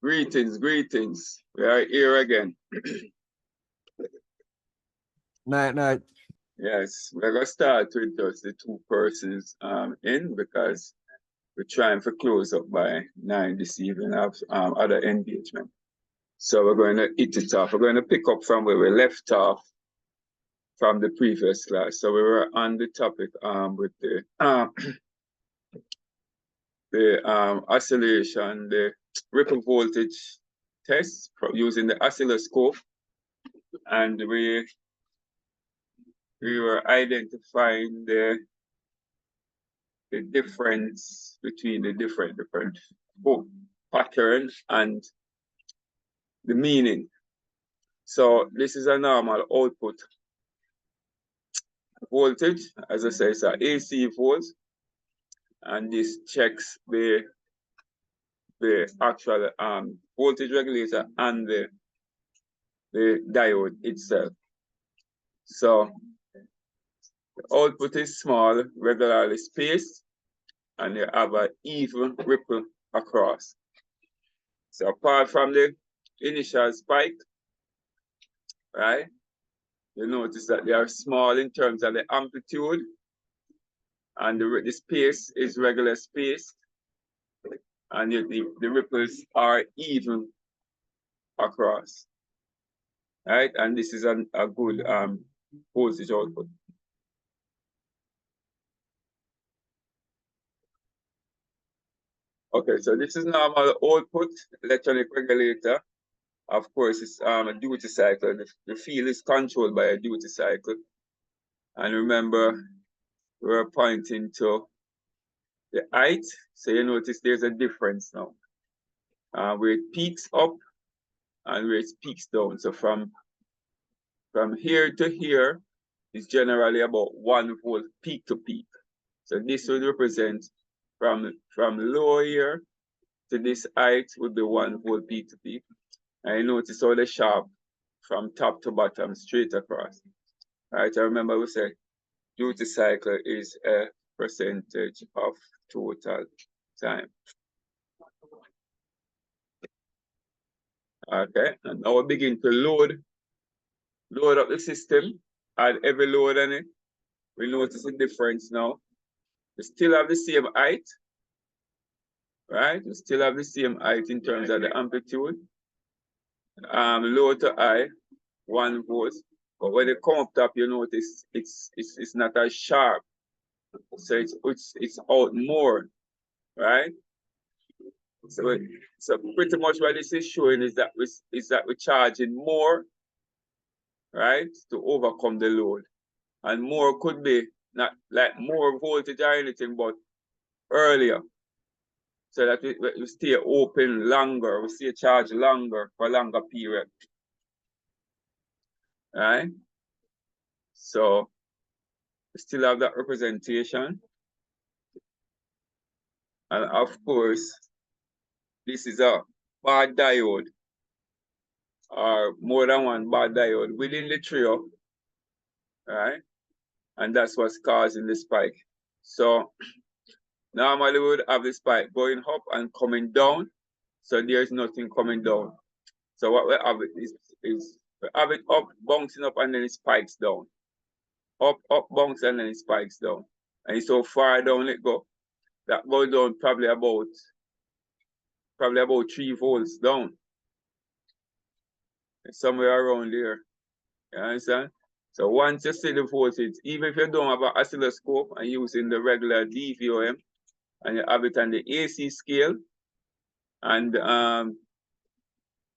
Greetings, greetings. We are here again. Night. Yes, we're gonna start with just the two persons in because we're trying to close up by 9 this evening. I have other engagement. So we're going to hit it off. We're going to pick up from where we left off from the previous class. So we were on the topic with the oscillation, the ripple voltage test using the oscilloscope, and we were identifying the difference between the different patterns and the meaning. So this is a normal output voltage. As I say, it's an AC volts, and this checks the actual voltage regulator and the diode itself. So the output is small, regularly spaced, and you have an even ripple across. So apart from the initial spike, right, you notice that they are small in terms of the amplitude, and the space is regular spaced, and the ripples are even across, right? And this is a good voltage output. Okay, so this is normal output electronic regulator. Of course, it's a duty cycle. The field is controlled by a duty cycle. And remember, we're pointing to the height. So you notice there's a difference now. Where it peaks up and where it peaks down. So from here to here is generally about 1 volt peak to peak. So this would represent from low here to this height would be 1 volt peak to peak. And you notice all the sharp from top to bottom straight across. All right, I remember we said duty cycle is a percentage of total time. Okay, and now we begin to load up the system, add every load on it. We notice a difference now. We still have the same height, right? We still have the same height in terms of the amplitude. Low to high, 1 volt. But when they come up top, you notice it's not as sharp. So it's out more, right? So pretty much what this is showing is that we're charging more, right, to overcome the load. And more could be not like more voltage or anything, but earlier. So that we stay open longer, we stay charged longer for a longer period. Right? So we still have that representation. And of course, this is a bar diode, or more than one bar diode within the trio, right? And that's what's causing the spike. So normally we would have the spike going up and coming down. So there's nothing coming down. So what we have is we have it up, bouncing up, and then it spikes down. Up, bounce, and then it spikes down. And so far down it go. That goes down probably about 3 volts down. Somewhere around there. You understand? So once you see the voltage, even if you don't have an oscilloscope and using the regular DVOM, and you have it on the AC scale, and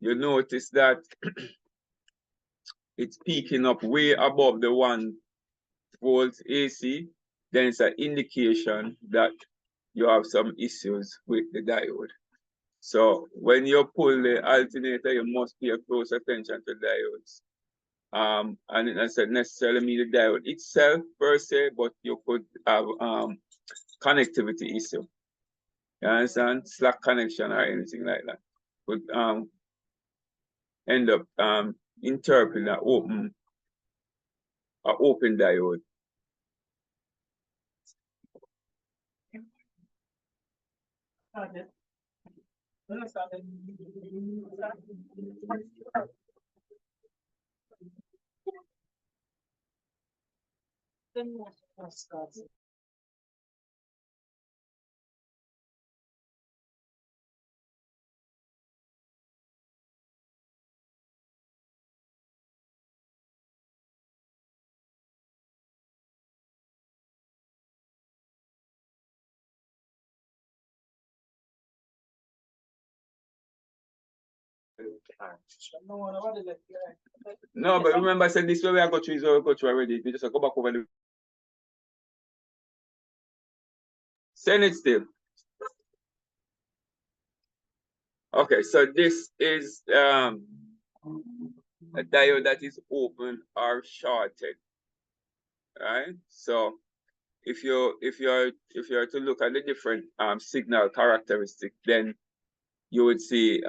you notice that it's peaking up way above the 1 volt AC, then it's an indication that you have some issues with the diode. So when you pull the alternator, you must pay close attention to diodes. And it doesn't necessarily mean the diode itself per se, but you could have connectivity issue. You understand? Slack connection or anything like that could end up interpreting an open diode. No, but remember I said this way we are go through is where we go through already. We just go back over the send it still. Okay, so this is a diode that is open or shorted. Right? So if you're to look at the different signal characteristics, then you would see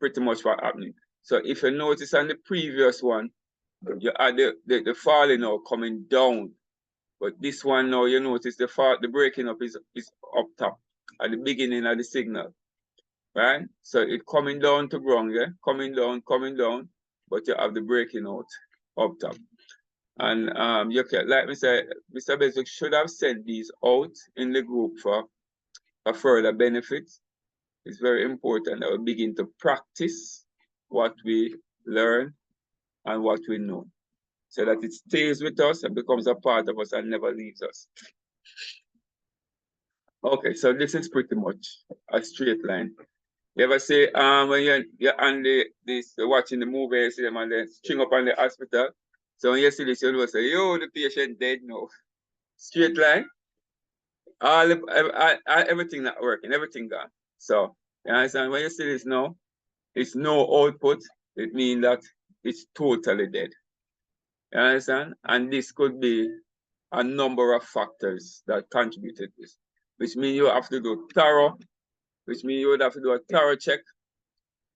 pretty much what happening. So if you notice on the previous one, you had the falling now coming down. But this one now you notice the breaking up is up top at the beginning of the signal. Right? So it coming down to ground, yeah? Coming down, but you have the breaking out up top. And you can, like me say, Mr. Basic should have sent these out in the group for a further benefit. It's very important that we begin to practice what we learn and what we know, so that it stays with us and becomes a part of us and never leaves us. Okay, so this is pretty much a straight line. You ever say when you're on this watching the movie, you see them and then string up on the hospital. So when you see this, you will say, yo, the patient dead now. Straight line, everything not working, everything gone. So you understand when you see this now, it's no output, it means that it's totally dead. You understand? And this could be a number of factors that contributed to this, which means you have to do thorough, which means you would have to do a thorough check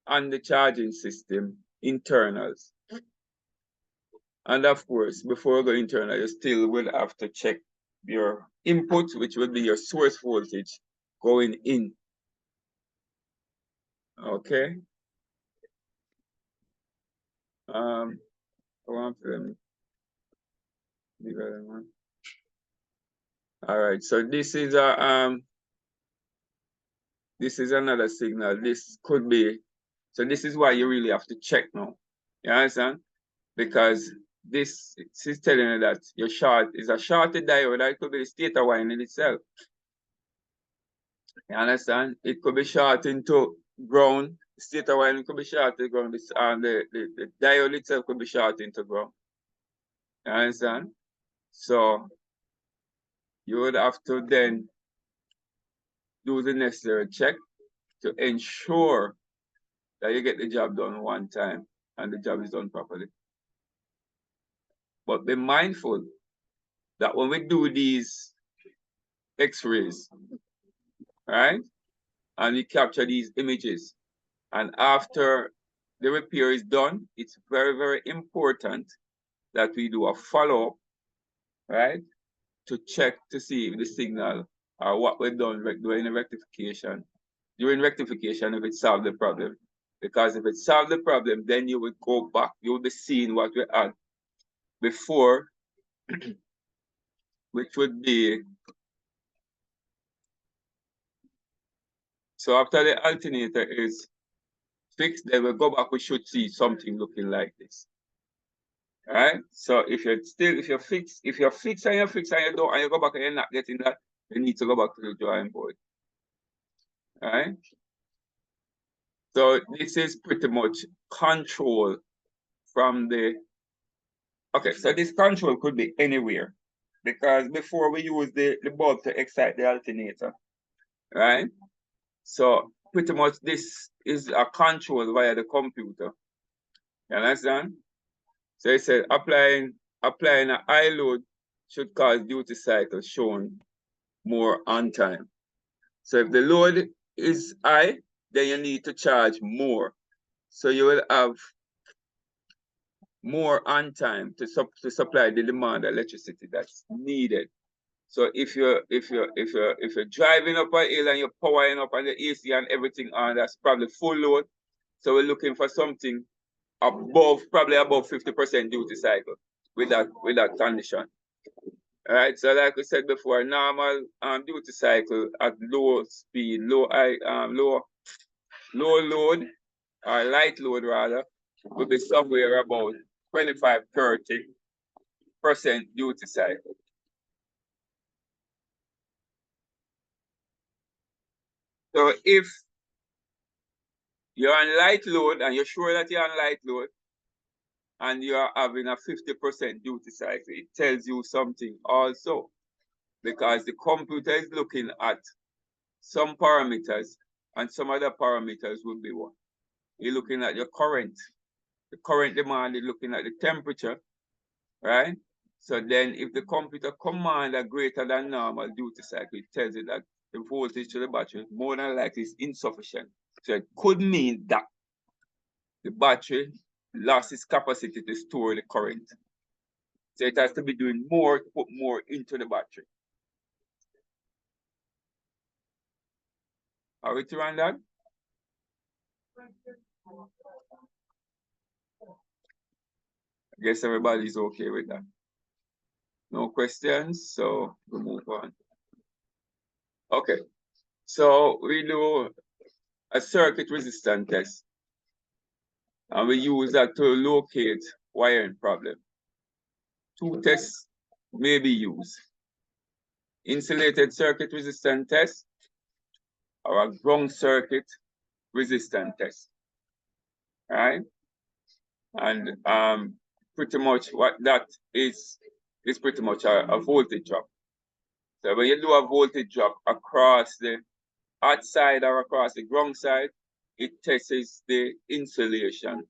on the charging system internals. And of course, before going internal, you still will have to check your input, which will be your source voltage going in. Okay. I want them. All right. So this is another signal. This could be. So this is why you really have to check now. You understand? Because this is telling you that your short is a shorted diode. That could be the stator wire in itself. You understand? It could be short into ground. Stator wire could be short to ground. The diode itself could be short into ground. You understand? So you would have to then do the necessary check to ensure that you get the job done one time and the job is done properly. But be mindful that when we do these x-rays, right, and we capture these images, and after the repair is done, it's very, very important that we do a follow-up, right, to check to see if the signal or what we've done during rectification, if it solved the problem. Because if it solved the problem, then you would go back, you will be seeing what we had before, which would be, so after the alternator is fixed, then we go back, we should see something looking like this. All right. So if you're fixed and you don't, and you go back and you're not getting that, you need to go back to the drawing board. All right. So this is pretty much control from the, okay, so this control could be anywhere, because before we use the bulb to excite the alternator, right? So pretty much this is a control via the computer. You understand? So it said applying a high load should cause duty cycle shown more on time. So if the load is high, then you need to charge more. So you will have more on time to supply the demand electricity that's needed. So if you're driving up a hill and you're powering up and the AC and everything on, that's probably full load. So we're looking for something above, probably above 50% duty cycle with that condition. All right. So like we said before, normal duty cycle at low speed, low load or light load rather would be somewhere about 25-30% duty cycle. So if you're on light load and you're sure that you're on light load and you're having a 50% duty cycle, it tells you something also, because the computer is looking at some parameters and some other parameters would be what? You're looking at your current. The current demand is looking at the temperature, right? So then if the computer command a greater than normal duty cycle, it tells you that the voltage to the battery more than likely is insufficient. So it could mean that the battery lost its capacity to store the current. So it has to be doing more to put more into the battery. Are we through on that? I guess everybody's okay with that. No questions, so we'll move on. Okay, so we do a circuit resistance test. And we use that to locate wiring problem. Two tests may be used. Insulated circuit resistance test or a ground circuit resistance test. All right? And pretty much what that is pretty much a voltage drop. So when you do a voltage drop across the outside or across the ground side, it tests the insulation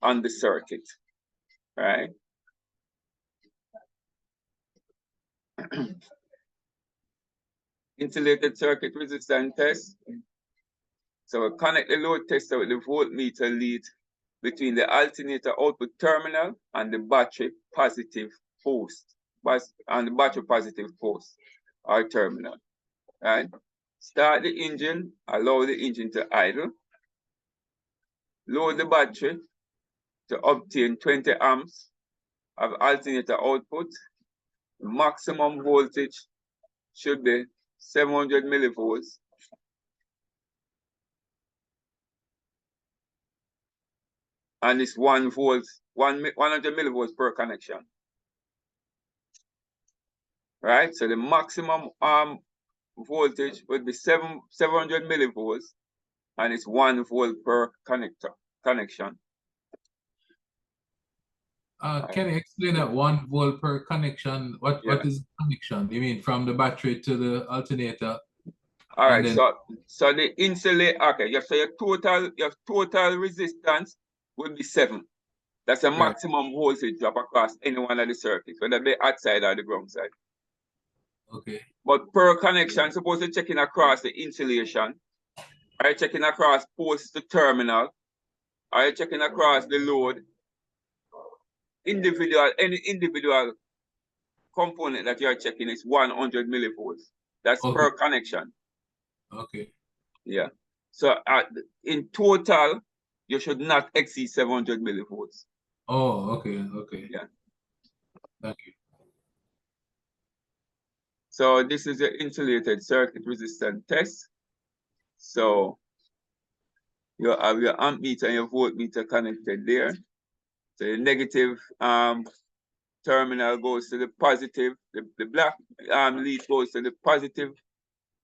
on the circuit, right? Insulated circuit resistance test. So we connect the load tester with the voltmeter lead between the alternator output terminal and the battery positive post, and the battery positive post or terminal, right? Start the engine, allow the engine to idle, load the battery to obtain 20 amps of alternator output. Maximum voltage should be 700 millivolts. And it's 1 volt, 100 millivolts per connection. Right? So the maximum voltage would be 700 millivolts, and it's 1 volt per connection. Can you explain that 1 volt per connection? What is the connection? You mean from the battery to the alternator? All right, then, so the insulate, okay, so your total resistance would be 7. That's a maximum voltage drop across any one of the circuits, whether they're outside or the ground side. Okay. But per connection, suppose you're checking across the insulation, are you checking across post to terminal, are you checking across the load, any individual component that you're checking is 100 millivolts. That's per connection. Okay. Yeah. So in total, you should not exceed 700 millivolts. Oh, okay, okay. Yeah. Thank you. So this is the insulated circuit resistance test. So you have your ammeter and your voltmeter connected there. So the negative terminal goes to the positive, the black lead goes to the positive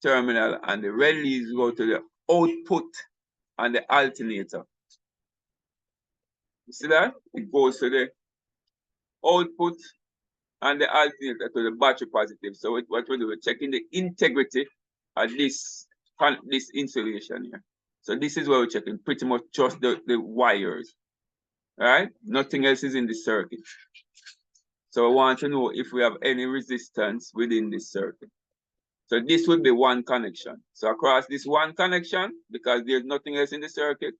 terminal, and the red leads go to the output and the alternator. You see that? It goes to the output and the alternator to the battery positive. So what we do, we're checking the integrity of this insulation here. So this is where we're checking pretty much just the wires, right? Nothing else is in the circuit. So I want to know if we have any resistance within this circuit. So this would be one connection. So across this one connection, because there's nothing else in the circuit,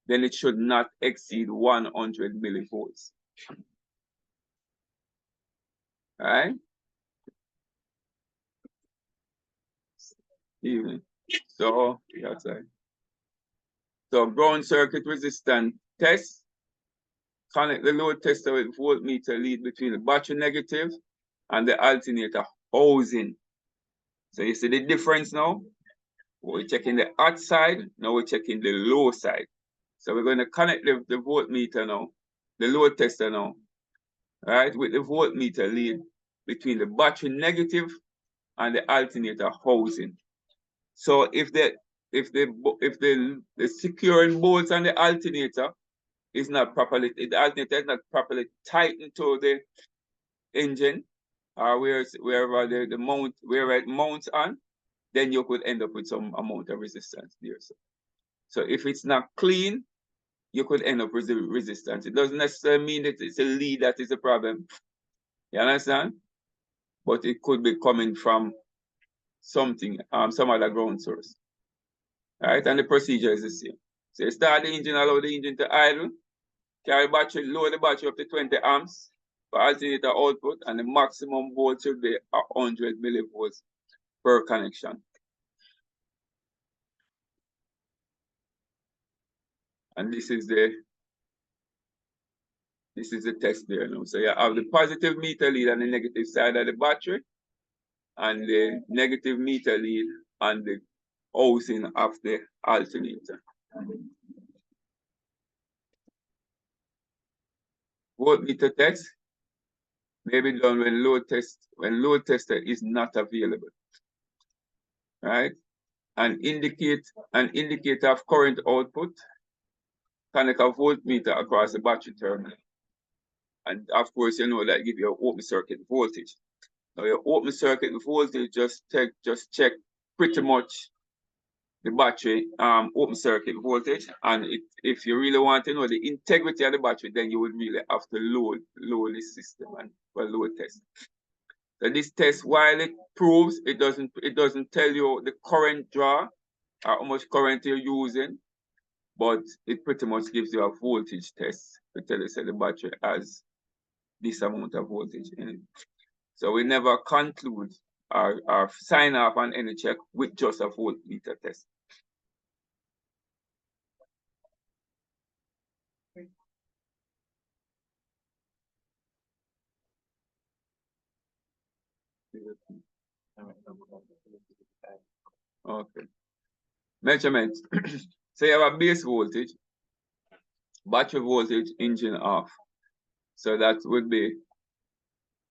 then it should not exceed 100 millivolts. All right? Evening. So outside. So ground circuit resistance test. Connect the load tester with voltmeter lead between the battery negative and the alternator housing. So you see the difference now? We're checking the hot side, now we're checking the low side. So we're going to connect the voltmeter now, the load tester now, right, with the voltmeter lead between the battery negative and the alternator housing. So if the securing bolts on the alternator is not properly, the alternator is not properly tightened to the engine, or wherever the mount, where it mounts on, then you could end up with some amount of resistance there. So if it's not clean, you could end up with the resistance. It doesn't necessarily mean that it's a lead that is a problem. You understand? But it could be coming from something, some other ground source. All right, and the procedure is the same. So you start the engine, allow the engine to idle, carry battery, lower the battery up to 20 amps for alternator output, and the maximum volt should be 100 millivolts per connection. And this is the test there now. So you have the positive meter lead on the negative side of the battery, and the negative meter lead on the housing of the alternator. Voltmeter test may be done when load tester is not available. Right? And indicate an indicator of current output, connect a voltmeter across the battery terminal. And of course, you know that give you an open circuit voltage. Now your open circuit voltage just check pretty much the battery open circuit voltage, and if you really want to know the integrity of the battery, then you would really have to load this system and load test. So this test, while it proves, it doesn't tell you the current draw or how much current you're using, but it pretty much gives you a voltage test to tell you that the battery has this amount of voltage in it. So we never conclude or sign off on any check with just a voltmeter test. Okay. Measurements. So you have a base voltage, battery voltage, engine off. So that would be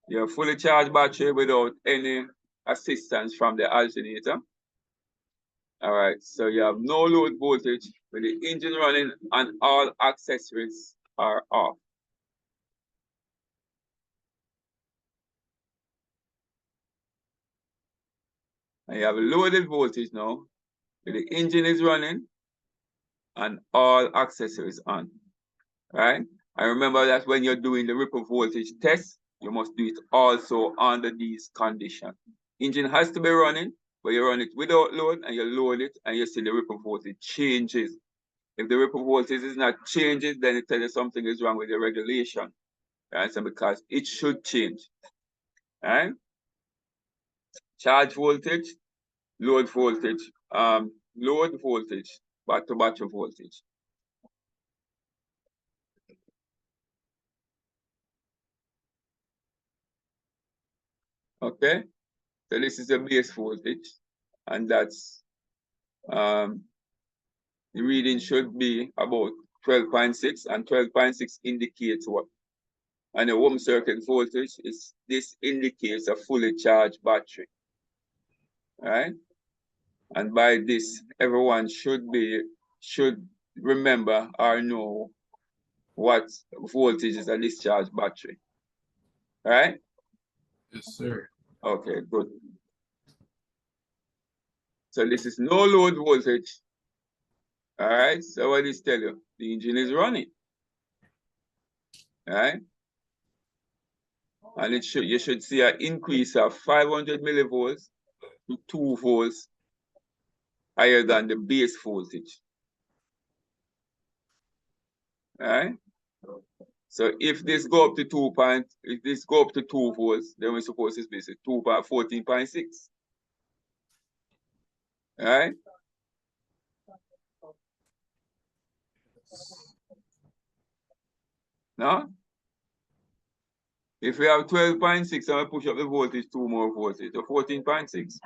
your fully charged battery without any assistance from the alternator. All right, so you have no load voltage with the engine running and all accessories are off. And you have a loaded voltage now, with the engine is running and all accessories on. Right? And remember that when you're doing the ripple voltage test, you must do it also under these conditions. Engine has to be running, but you run it without load and you load it and you see the ripple voltage changes. If the ripple voltage is not changing, then it tells you something is wrong with the regulation. Right? So because it should change. Right? Charge voltage, load voltage, battery voltage. Okay, so this is the base voltage, and that's the reading should be about 12.6, and 12.6 indicates what? And the open circuit voltage is, this indicates a fully charged battery. Right? And by this, everyone should remember or know what voltage is a discharged battery. Right? Yes, sir. Okay, good. So this is no load voltage. All right, so what does tell you? The engine is running. All right? And you should see an increase of 500 millivolts to 2 volts higher than the base voltage. All right? So if this go up to 2 volts, then we're supposed to be 14.6. right? No? If we have 12.6 and we push up the voltage, 2 more voltage, so 14.6.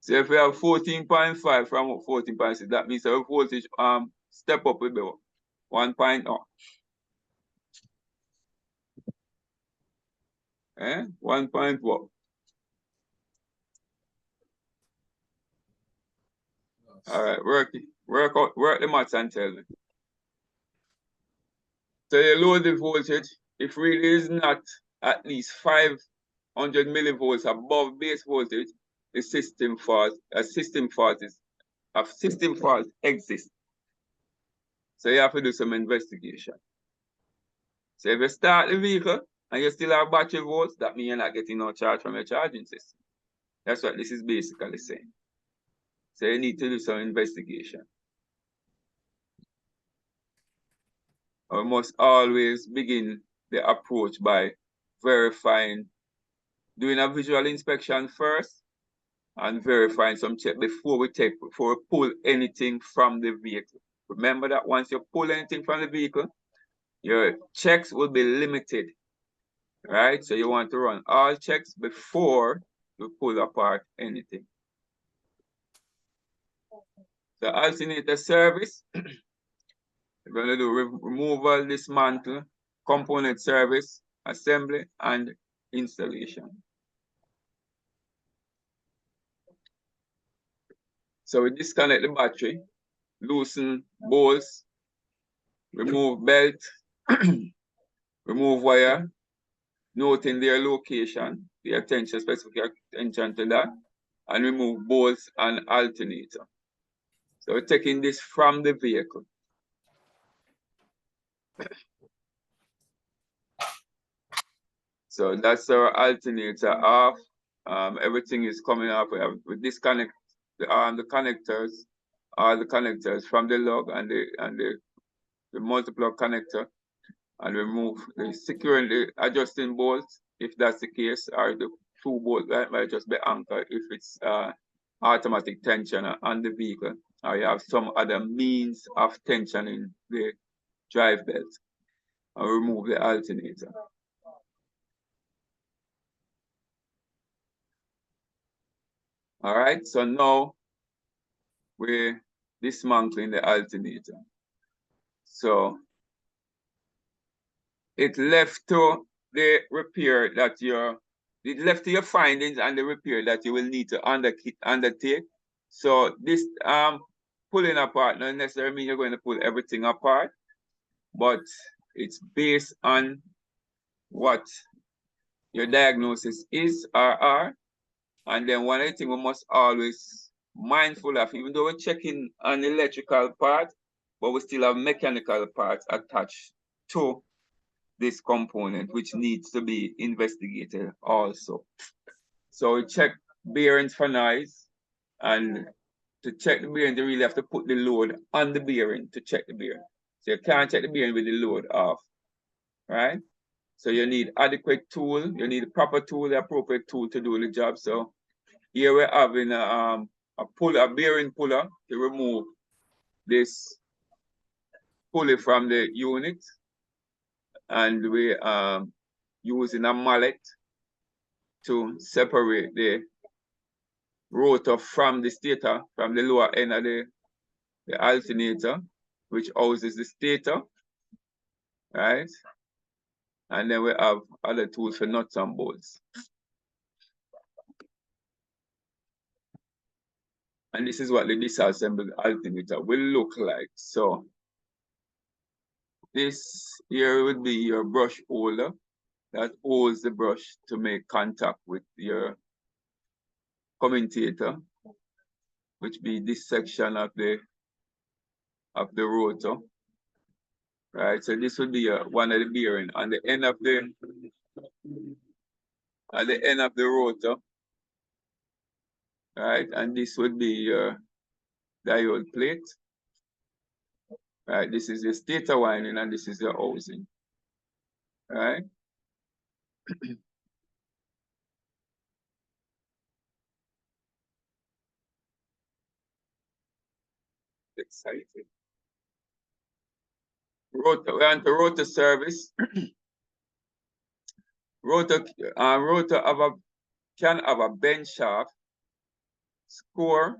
So if we have 14.5 from 14.6, that means our voltage step up with the 1 point up. Eh? 1 point what? All right, work the maths and tell me. So you load the voltage, if really is not at least 500 millivolts above base voltage, the system fault, a system fault exists. So you have to do some investigation. So if you start the vehicle and you still have battery volts, that means you're not getting no charge from your charging system. That's what this is basically saying. So you need to do some investigation. We must always begin the approach by verifying, doing a visual inspection first and verifying some check before we pull anything from the vehicle. Remember that once you pull anything from the vehicle, your checks will be limited, right? So you want to run all checks before you pull apart anything. The alternator service, we're going to do removal, dismantle, component service, assembly, and installation. So we disconnect the battery, loosen bolts, remove belt, remove wire, noting their location, specific attention to that, and remove bolts and alternator. So we're taking this from the vehicle. So that's our alternator off. Everything is coming off. We disconnect the connectors, all the connectors from the lug and the multiple connector, and remove the securing the adjusting bolts if that's the case, or the 2 bolts that might just be anchored if it's automatic tension on the vehicle, or you have some other means of tensioning the drive belt, and remove the alternator. All right, so now we're dismantling the alternator. So it left to the repair that it left to your findings and the repair that you will need to undertake. So this pulling apart not necessarily mean you're going to pull everything apart, but it's based on what your diagnosis is or are. And then one of the things we must always mindful of, even though we're checking an electrical part, but we still have mechanical parts attached to this component, which needs to be investigated also. So we check bearings for noise, and to check the bearing, you really have to put the load on the bearing to check the bearing. So you can't check the bearing with the load off, right? So you need adequate tool, you need the proper tool, the appropriate tool to do the job. So here we're having a bearing puller to remove this pulley from the unit, and we using a mallet to separate the rotor from the stator, from the lower end of the alternator, which houses the stator, right? And then we have other tools for nuts and bolts. And this is what the disassembled alternator will look like. So this here would be your brush holder that holds the brush to make contact with your commutator, which be this section of the rotor. Right, so this would be one of the bearing on the end of the rotor, right? And this would be your diode plate, right? This is the stator winding, and this is the housing. right? Exciting. Rotor, we're on to rotor service. Rotor can have a bend shaft, scored,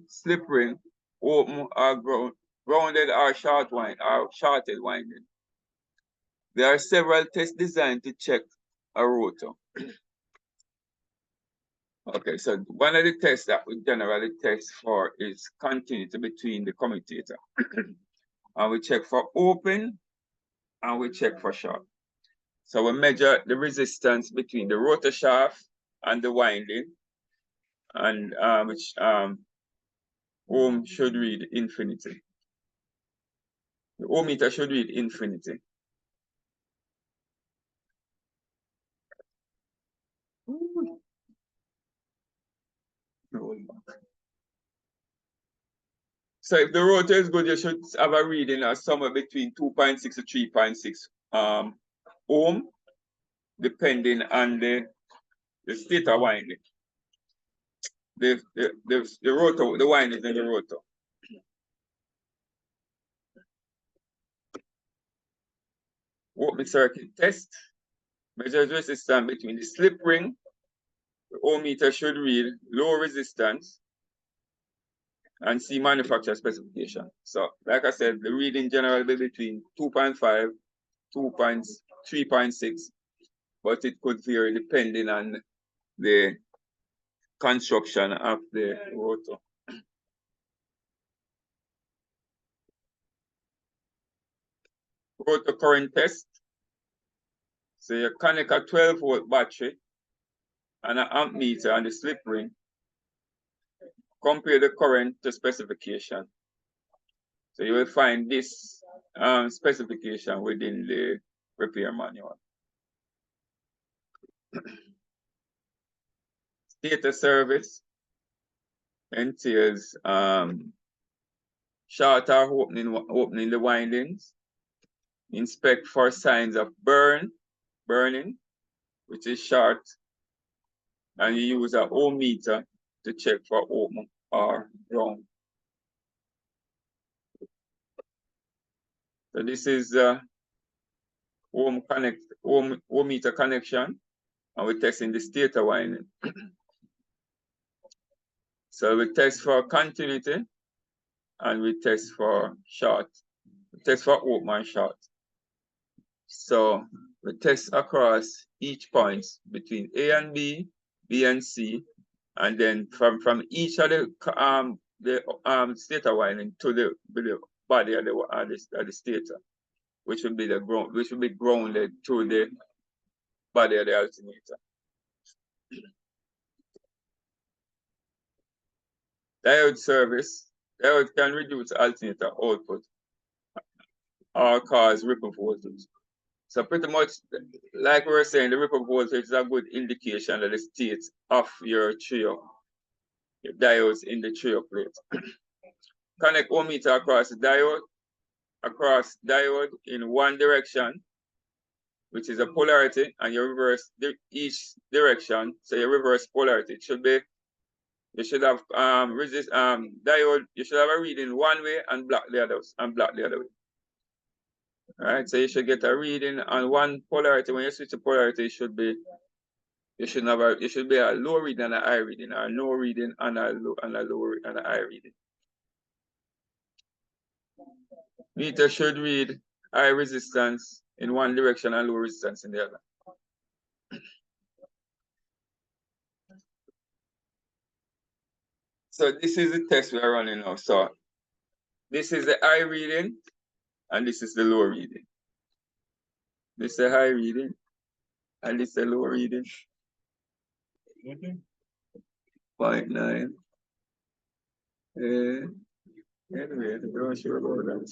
slip ring, open or grounded or shorted winding. There are several tests designed to check a rotor. Okay, so one of the tests that we generally test for is continuity between the commutator. And we check for open and we check for short. So we measure the resistance between the rotor shaft and the winding, and which ohm should read infinity. The ohm meter should read infinity. So if the rotor is good, you should have a reading of somewhere between 2.6 to 3.6 ohm, depending on the stator winding. The rotor, the winding in the rotor. Open circuit test measures resistance between the slip ring. The ohm meter should read low resistance and see manufacturer specification. So, like I said, the reading generally be between 2.5, 3.6, but it could vary depending on the construction of the rotor. Rotor current test. So you connect a 12-volt battery and an ammeter on the slip ring. Compare the current to specification. So you will find this specification within the repair manual. Stator service entails short or opening the windings. Inspect for signs of burning, which is short, and you use an ohm meter to check for open or ground. So this is ohm meter connection, and we're testing the stator winding. So we test for continuity, and we test for short. We test for open and short. So we test across each point between A and B, B and C, and then from each of the stator winding to the body of the stator, which will be the ground, which will be grounded to the body of the alternator. Diode service. Diode can reduce alternator output or cause ripple voltage. So pretty much, like we were saying, the ripple voltage is a good indication of the state of your trio, your diodes in the trio plate. Connect ohm meter across diode in one direction, which is a polarity, and you reverse each direction. So your reverse polarity, it should be, you should have diode, you should have a reading one way and block the other way. All right, so you should get a reading on one polarity. When you switch to polarity, it should be, you should be a low reading and a high reading, or no reading and a high reading. Meter should read high resistance in one direction and low resistance in the other. So this is the test we are running now. So this is the high reading and this is the low reading. This is the high reading and this is the low reading. 0.9. Anyway, I'm not sure about that.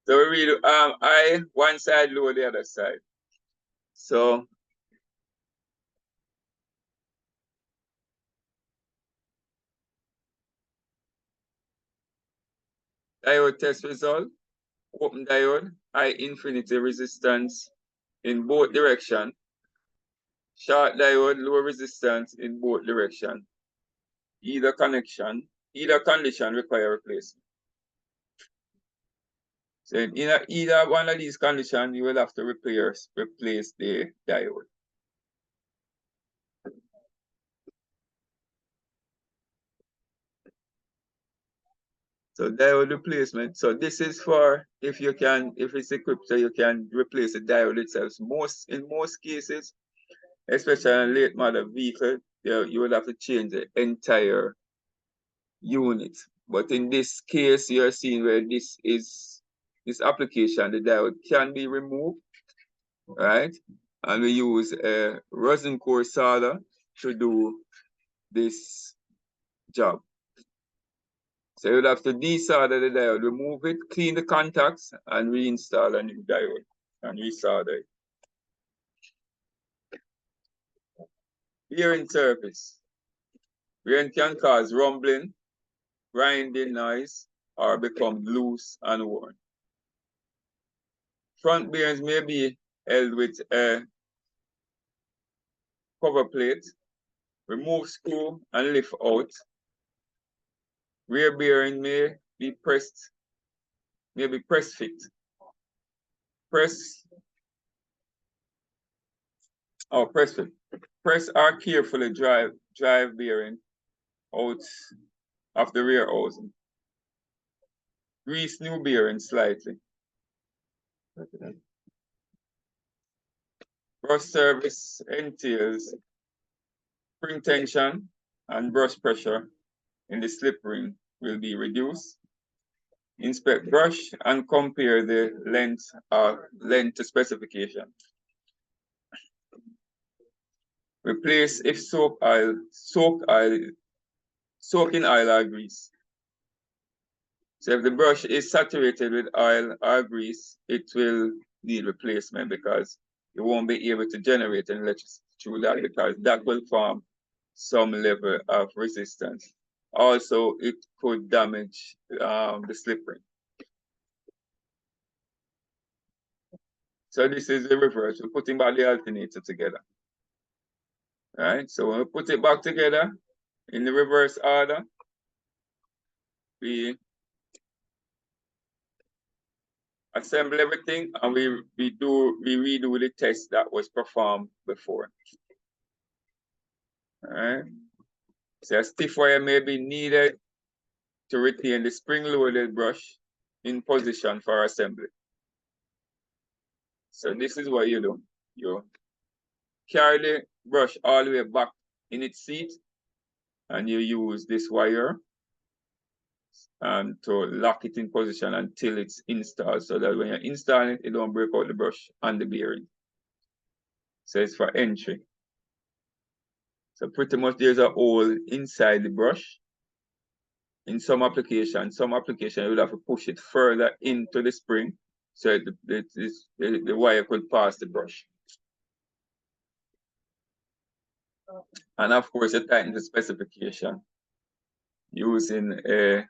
So we read high one side, low the other side. So diode test result. Open diode, high infinity resistance in both directions. Short diode, low resistance in both directions. Either condition require replacement. So in either one of these conditions, you will have to replace the diode. So diode replacement. So this is for if it's equipped so you can replace the diode itself. In most cases, especially on late model vehicle, you will have to change the entire unit. But in this case, you're seeing where this application, the diode can be removed, right? And we use a resin core solder to do this job. So you'd have to desolder the diode, remove it, clean the contacts, and reinstall a new diode and resolder it. Bearing surface. Bearing can cause rumbling, grinding noise, or become loose and worn. Front bearings may be held with a cover plate, remove screw and lift out. Rear bearing may be press fit. Press fit. Press or carefully drive bearing out of the rear housing. Grease new bearing slightly. Brush service entails spring tension and brush pressure in the slip ring will be reduced. Inspect brush and compare the length to specification. Replace if soak in oil or grease. So if the brush is saturated with oil or grease, it will need replacement because you won't be able to generate any electricity through that because that will form some level of resistance. Also, it could damage the slip ring. So this is the reverse. We're putting back the alternator together. All right, so when we put it back together in the reverse order, we assemble everything and we redo the test that was performed before. All right. So a stiff wire may be needed to retain the spring-loaded brush in position for assembly. So this is what you do. You carry the brush all the way back in its seat and you use this wire to lock it in position until it's installed so that when you're installing it, it don't break out the brush and the bearing. So it's for entry. So pretty much there's a hole inside the brush. In some application you would have to push it further into the spring so the wire could pass the brush. And of course, you tighten the specification using a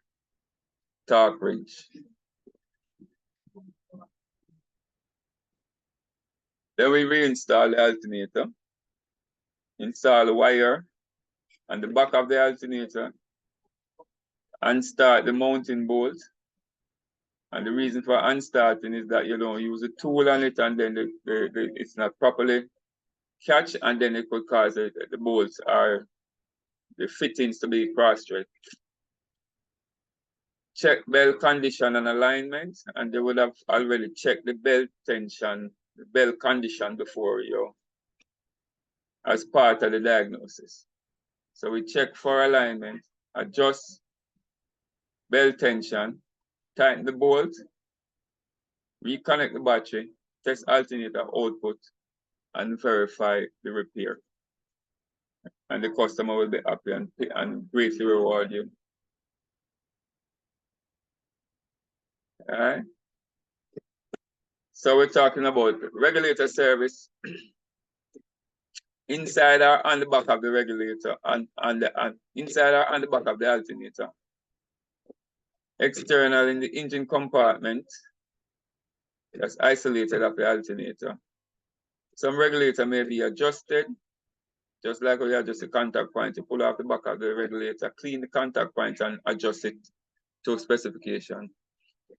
torque wrench. Then we reinstall the alternator, install the wire on the back of the alternator, and start the mounting bolt. And the reason for unstarting is that you don't use a tool on it and then it's not properly catch, and then it could cause the bolts or the fittings to be cross-threaded. Check belt condition and alignment, and they would have already checked the belt tension, the belt condition before you as part of the diagnosis. So we check for alignment, adjust belt tension, tighten the bolt, reconnect the battery, test alternator output, and verify the repair. And the customer will be happy and greatly reward you. All right. So we're talking about regulator service inside or on the back of the regulator and inside or on the back of the alternator. External in the engine compartment that's isolated of the alternator. Some regulator may be adjusted, just like when you adjust the contact point, you pull off the back of the regulator, clean the contact point and adjust it to specification.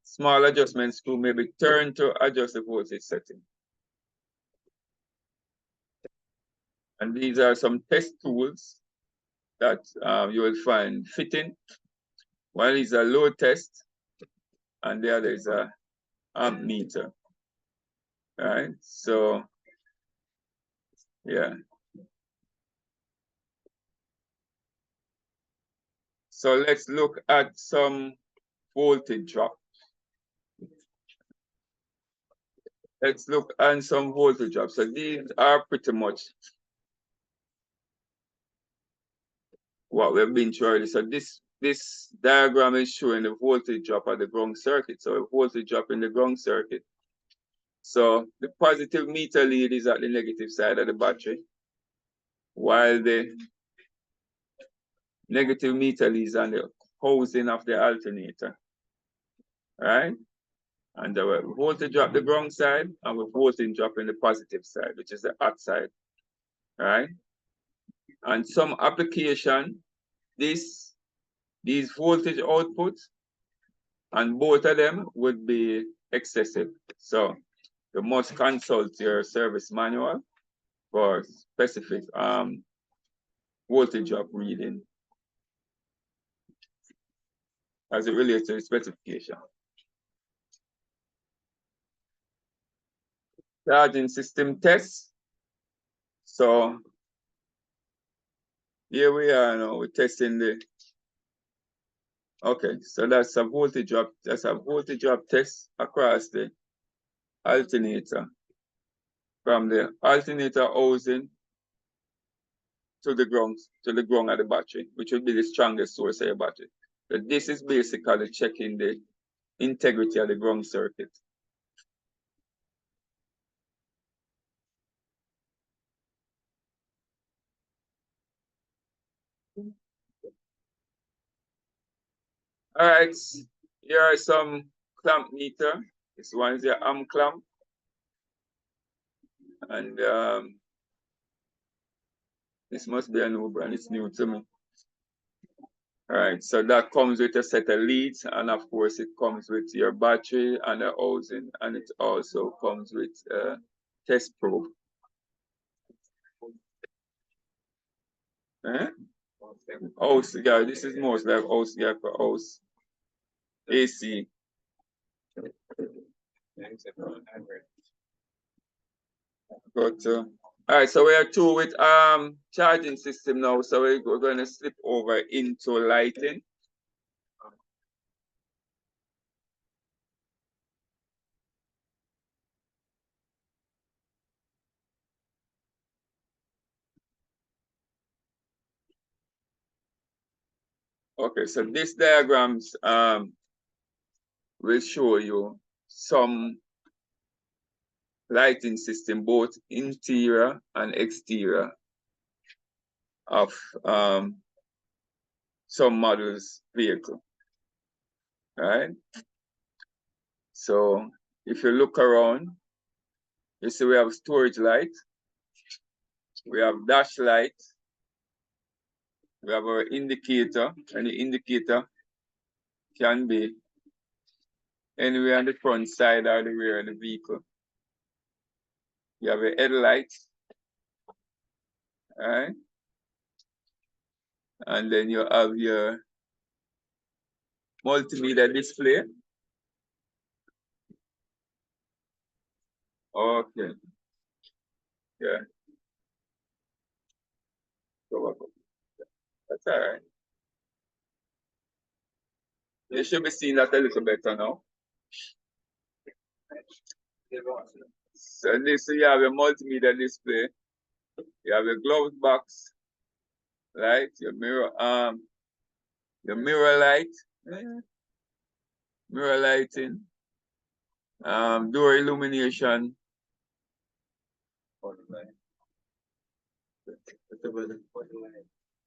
Small adjustment screw may be turned to adjust the voltage setting. And these are some test tools that you will find fitting. One is a load test, and the other is a amp meter. All right, so yeah. So let's look at some voltage drop. Let's look at some voltage drop. So these are pretty much what we've been through already. So this diagram is showing the voltage drop at the ground circuit. So a voltage drop in the ground circuit. So the positive meter lead is at the negative side of the battery, while the negative meter lead is on the housing of the alternator. Right? And the voltage drop the ground side, and the voltage drop in the positive side, which is the hot side. Right? And some application, these voltage outputs, and both of them would be excessive. So you must consult your service manual for specific voltage drop reading as it relates to the specification. Charging system tests. So here we are now, we're testing the, okay, so that's a voltage drop test across the alternator, from the alternator housing to the ground of the battery, which would be the strongest source of your battery. So this is basically checking the integrity of the ground circuit. All right, here are some clamp meter. This one is your arm clamp. And this must be a new brand, it's new to me. All right, so that comes with a set of leads, and of course it comes with your battery and a housing, and it also comes with a test probe. House guy, this is most like house guy for house. AC. But all right, so we are through with charging system now. So we're gonna slip over into lighting. Okay, so these diagrams will show you some lighting system, both interior and exterior, of some models vehicle. All right. So if you look around, you see we have storage light, we have dash light, we have our indicator, and the indicator can be anywhere on the front side or the rear of the vehicle. You have a headlight, all right? And then you have your multimedia display. Okay. Yeah. That's all right. You should be seeing that a little better now. So this, you have a multimedia display. You have a glove box, right? Your mirror light, mirror lighting, door illumination.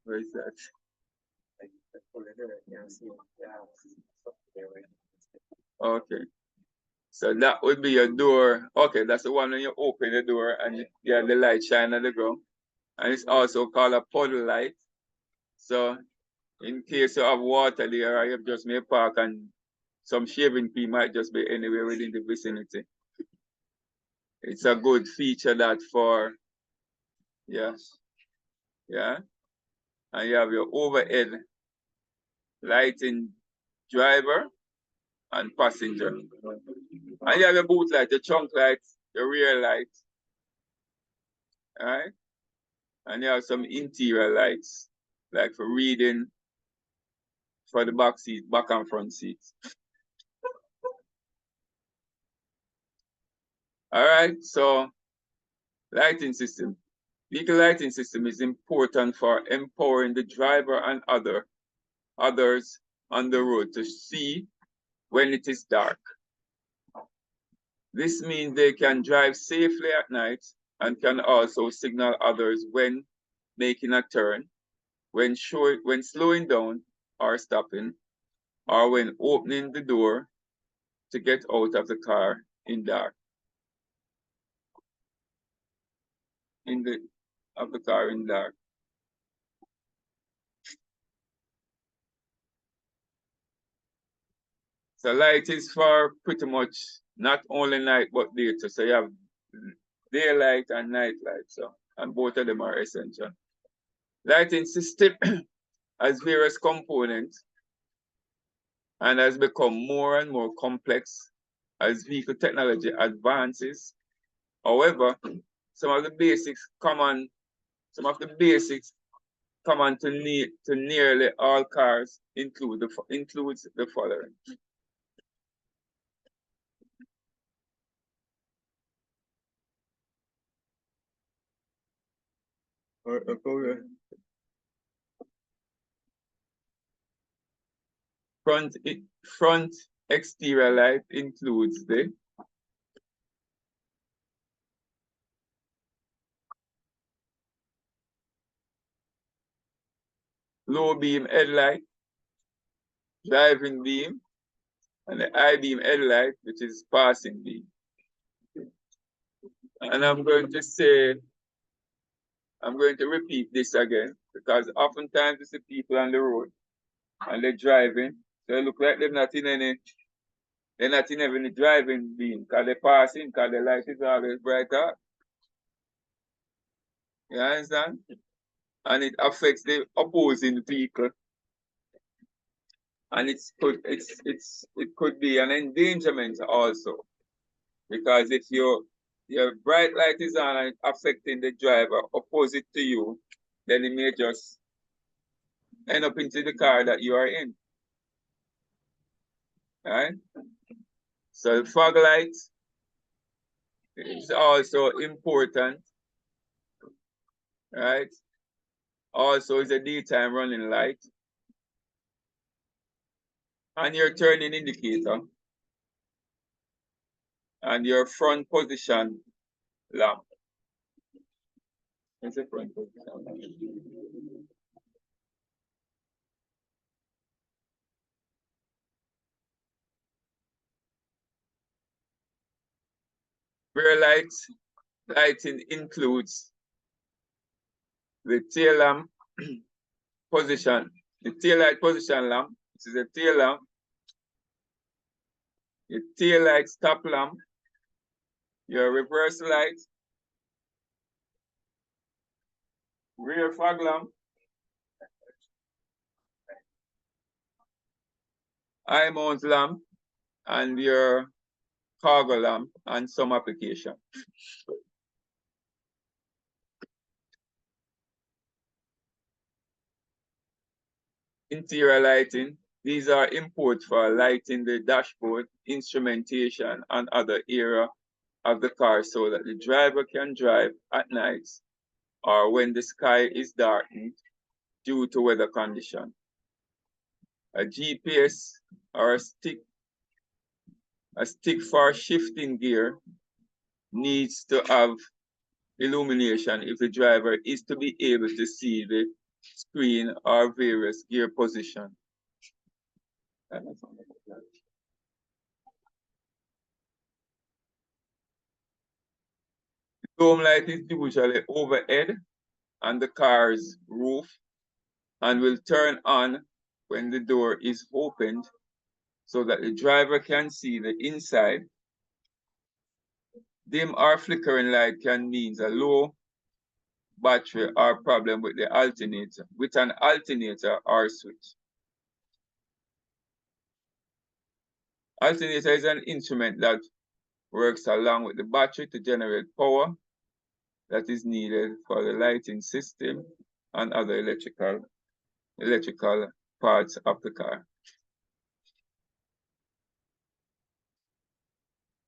Where is that? Okay. So that would be your door. Okay, that's the one when you open the door and you have the light shine on the ground. And it's also called a puddle light. So in case you have water there or you just may park and some shaving cream might just be anywhere within the vicinity. It's a good feature that for, yeah, yeah. And you have your overhead lighting driver and passenger. And you have your boot light, your trunk light, your rear light, all right? And you have some interior lights, like for reading for the back seat, back and front seats. All right, so lighting system. Vehicle lighting system is important for empowering the driver and others on the road to see when it is dark. This means they can drive safely at night and can also signal others when making a turn, when slowing down or stopping, or when opening the door to get out of the car in dark. Of the car in dark. So light is for pretty much not only night but day too. So you have daylight and night light. So and both of them are essential. Lighting system has various components and has become more and more complex as vehicle technology advances. However, some of the basics common to nearly all cars includes the following. Front exterior light includes the low beam headlight, driving beam, and the high beam headlight, which is passing beam. And I'm going to repeat this again because oftentimes you see people on the road and they're driving. So they look like they're not in any driving beam because they're passing because the light is always bright out. You understand? And it affects the opposing vehicle. And it could be an endangerment also. Because if your bright light is on and affecting the driver opposite to you, then it may just end up into the car that you are in. Right? So the fog light is also important. Right? Also is a daytime running light. And your turning indicator. And your front position lamp. It's a front position lamp. Rear lighting includes the tail lamp position, the tail light position lamp, which is a tail lamp, your tail light stop lamp, your reverse light, rear fog lamp, eye mount lamp, and your cargo lamp and some application. Interior lighting, these are inputs for lighting the dashboard, instrumentation, and other area of the car so that the driver can drive at night or when the sky is darkened due to weather condition. A GPS or a stick for shifting gear needs to have illumination if the driver is to be able to see the screen or various gear position. Dome light is usually overhead on the car's roof and will turn on when the door is opened so that the driver can see the inside. Dim or flickering light can mean a low battery or problem with the alternator, with an alternator or switch. Alternator is an instrument that works along with the battery to generate power that is needed for the lighting system and other electrical parts of the car.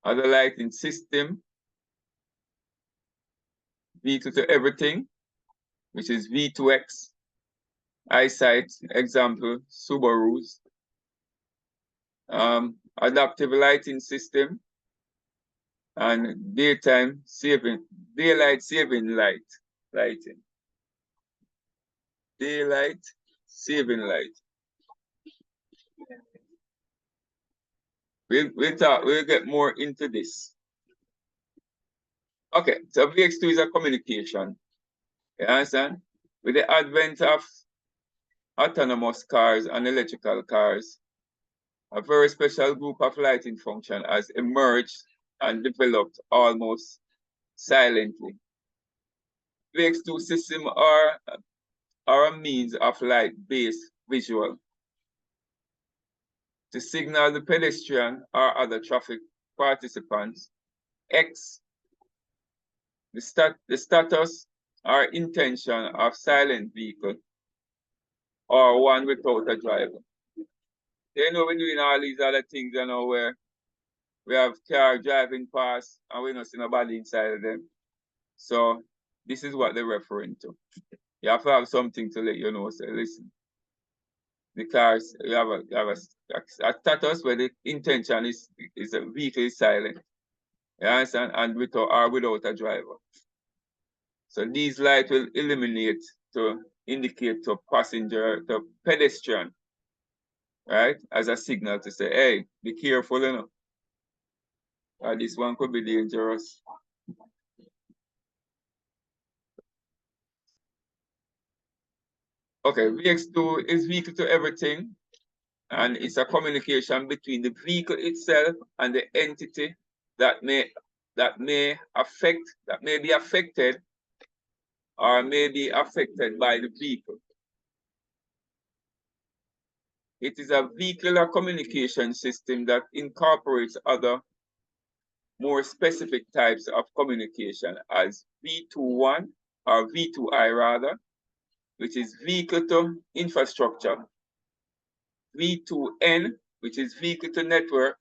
Other lighting system, vehicle to everything, which is V2X, eyesight, example, Subarus. Adaptive lighting system, and daylight saving lighting. Daylight saving light. We'll get more into this. Okay, so VX2 is a communication. You understand? With the advent of autonomous cars and electrical cars, a very special group of lighting function has emerged and developed almost silently. VX2 systems are a means of light-based visual to signal the pedestrian or other traffic participants. X, the status or intention of silent vehicle or one without a driver. You know, we're doing all these other things, you know, where we have car driving past and we don't see nobody inside of them. So this is what they're referring to. You have to have something to let you know. Say, listen, the cars, you have a status where the intention is a vehicle is silent. You understand? And without a driver. So these lights will illuminate to indicate to passenger, to pedestrian, right? As a signal to say, hey, be careful, you know. This one could be dangerous. Okay, VX2 is vehicle to everything, and it's a communication between the vehicle itself and the entity that may be affected or may be affected by the vehicle. It is a vehicular communication system that incorporates other more specific types of communication as V2I or V2I rather, which is vehicle to infrastructure, V2N, which is vehicle to network,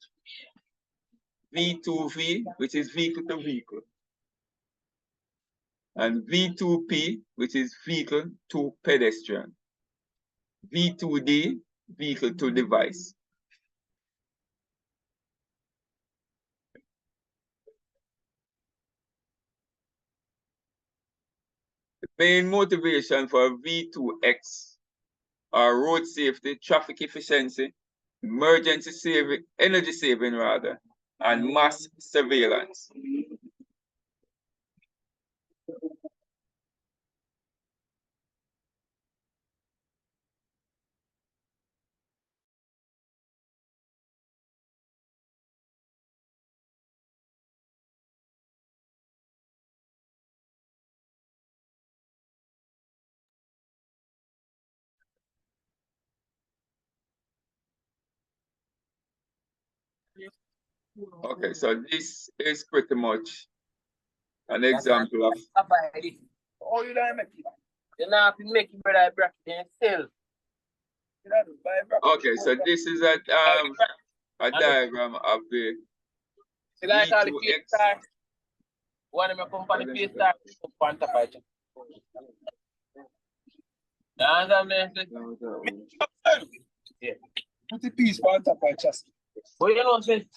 V2V, which is vehicle to vehicle, and V2P, which is vehicle to pedestrian, V2D, vehicle to device. The main motivation for V2X are road safety, traffic efficiency, emergency saving, energy saving rather, and mass surveillance. Okay, so this is pretty much an example of. Oh, you don't make it. You don't have to make it, brother, bracket still. Okay, so this is a diagram of the V2X. One of my company face start on top of it. Yeah. Put the piece on top of chest. What you know, say?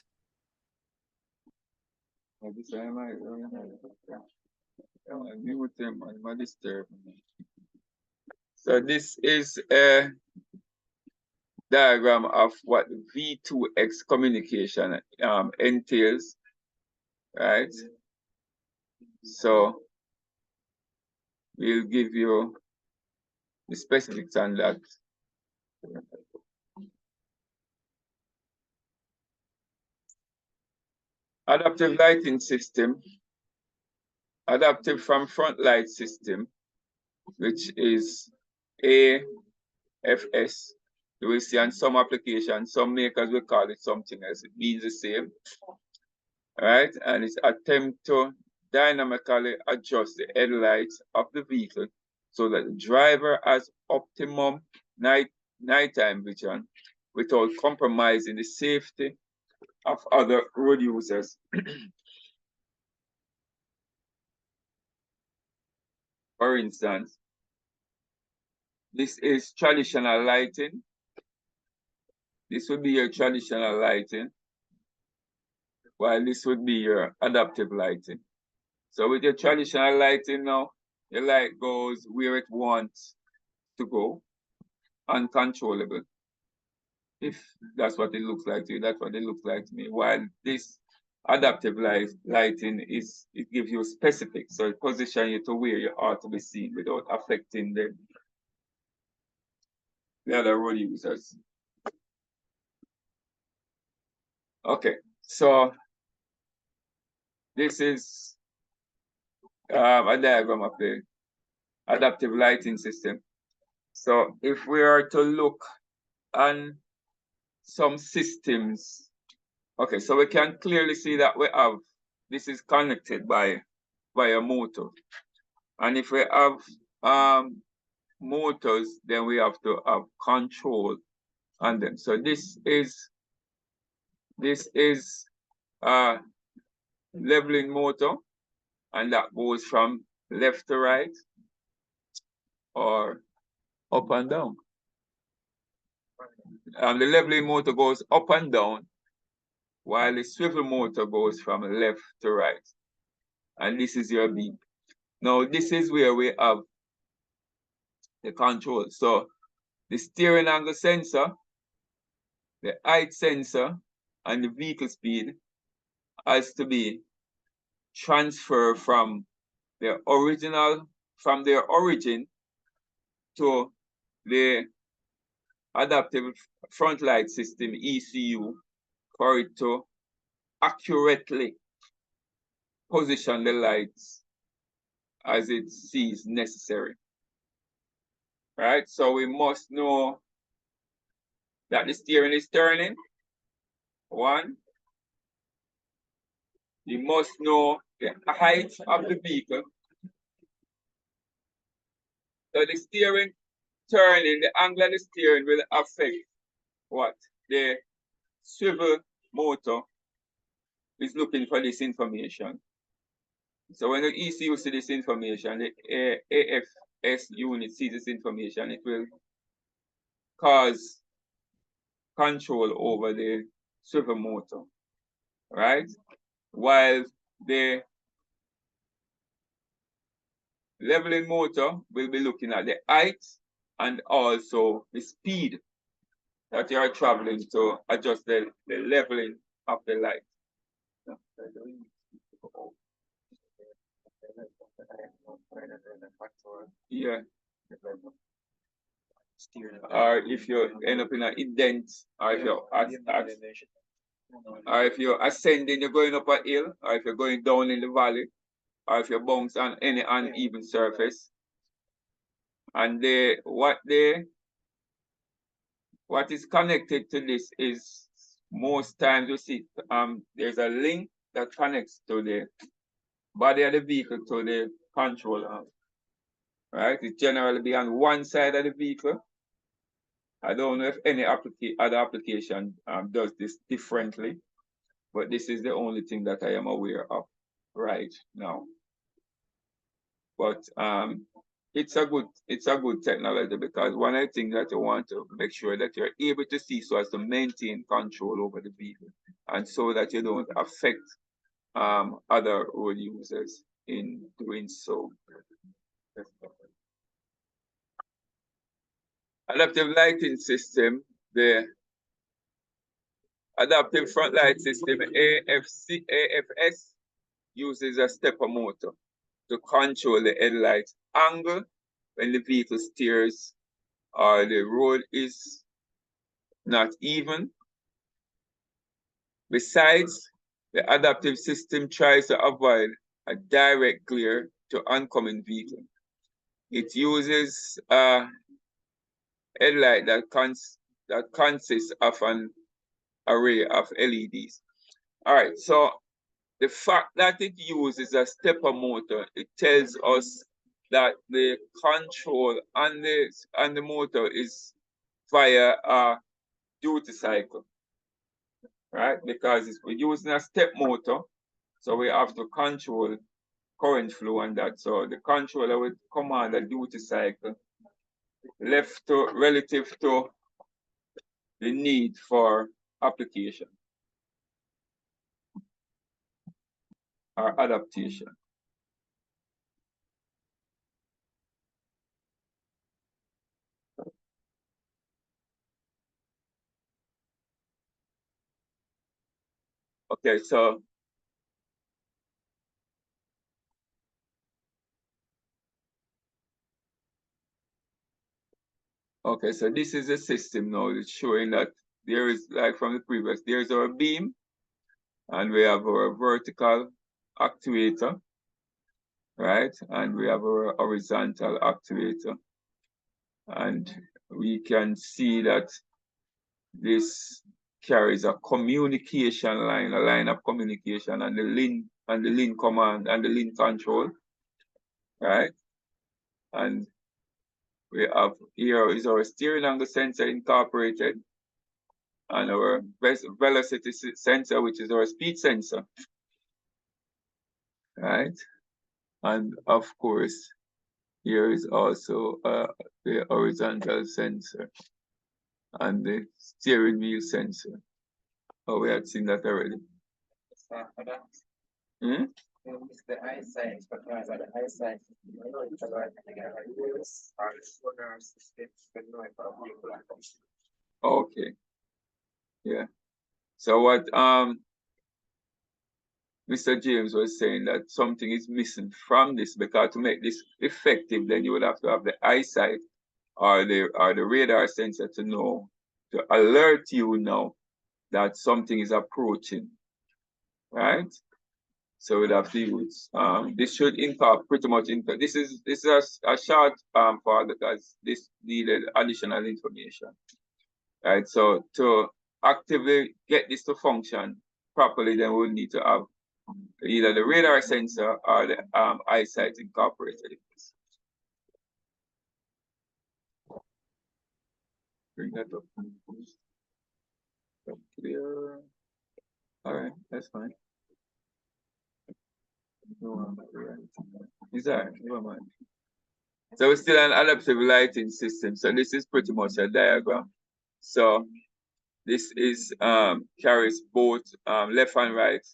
So this is a diagram of what V2X communication entails, right? So we'll give you the specifics on that. Adaptive lighting system, adaptive from front light system, which is AFS. You will see on some applications, some makers will call it something else. It means the same, right? And it's attempt to dynamically adjust the headlights of the vehicle so that the driver has optimum nighttime vision without compromising the safety of other road users. For instance, this is traditional lighting. This would be your traditional lighting, while this would be your adaptive lighting. So with your traditional lighting now, your light goes where it wants to go, uncontrollable. If that's what it looks like to you, that's what it looks like to me. While this adaptive lighting is, it gives you specifics, so it positions you to where you ought to be seen without affecting the other road users. Okay, so this is a diagram of the adaptive lighting system. So if we are to look on some systems, okay, so we can clearly see that we have, this is connected by a motor. And if we have motors, then we have to have control on them. So this is a leveling motor, and that goes from left to right or up and down. The leveling motor goes up and down, while the swivel motor goes from left to right. And this is your beam. Now, this is where we have the control. So the steering angle sensor, the height sensor, and the vehicle speed has to be transferred from their origin to the adaptive front light system, ECU, for it to accurately position the lights as it sees necessary. Right? So we must know that the steering is turning. One. You must know the height of the vehicle. So the steering turning, the angle of the steering will affect what? The swivel motor is looking for this information. So when the ECU sees this information, the AFS unit sees this information, it will cause control over the swivel motor, right? While the leveling motor will be looking at the height and also the speed that you are traveling to adjust the leveling of the light. Yeah. Or if you end up in an indent, or if you're ascending, you're going up a hill, or if you're going down in the valley, or if you bounce on any uneven surface. And what is connected to this is, most times you see there's a link that connects to the body of the vehicle to the control arm. Right? It generally be on one side of the vehicle. I don't know if any other application does this differently, but this is the only thing that I am aware of right now. But it's a good technology, because one of the things that you want to make sure that you're able to see so as to maintain control over the vehicle, and so that you don't affect other road users in doing so. Adaptive lighting system, the adaptive front light system, AFS, uses a stepper motor. to control the headlight angle when the vehicle steers or the road is not even. Besides, the adaptive system tries to avoid a direct glare to oncoming vehicle. It uses a headlight that consists of an array of LEDs. All right, so the fact that it uses a stepper motor, it tells us that the control on the motor is via a duty cycle, right? Because we're using a step motor, so we have to control current flow and that. So the controller would command a duty cycle left to relative to the need for application or adaptation. Okay, so this is a system now. It's showing that there is, like from the previous, there's our beam, and we have our vertical actuator, right? And we have our horizontal actuator. And we can see that this carries a communication line, a line of communication, and the link command and the link control, right? And we have here is our steering angle sensor incorporated, and our velocity sensor, which is our speed sensor, right? And of course, here is also the horizontal sensor and the steering wheel sensor. Oh, we had seen that already. Hmm? It's the eyesight, because the eyesight, Okay. Yeah. So what Mr. James was saying, that something is missing from this, because to make this effective, then you would have to have the eyesight or the radar sensor to know, to alert you now that something is approaching, right? So we'd have to use this should pretty much this is a short part, because this needed additional information, right? So to actively get this to function properly, then we'll need to have either the radar sensor or the eyesight incorporated in this. Bring that up. Clear. All right, that's fine. Is that never mind. So we're still an adaptive lighting system. So this is pretty much a diagram. So this is carries both left and right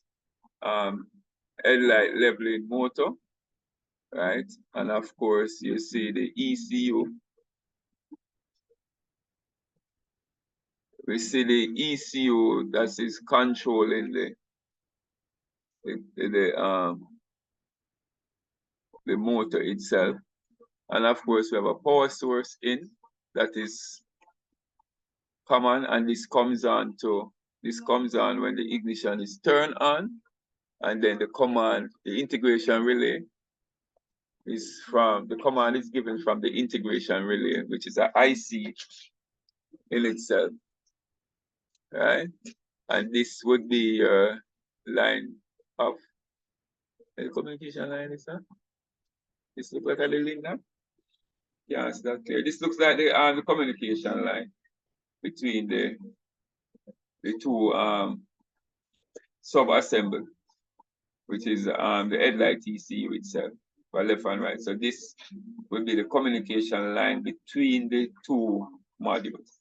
headlight leveling motor, right? And of course you see the ECU. We see the ECU that is controlling the motor itself. And of course we have a power source in that is common, and this comes on when the ignition is turned on, and then the integration relay the command is given from the integration relay, which is an IC in itself, right? And this would be your line of the communication line, is that? This looks like a link now? Yeah, it's that clear. This looks like the communication line between the two sub-assemble, which is the headlight ECU itself, for left and right. So this will be the communication line between the two modules.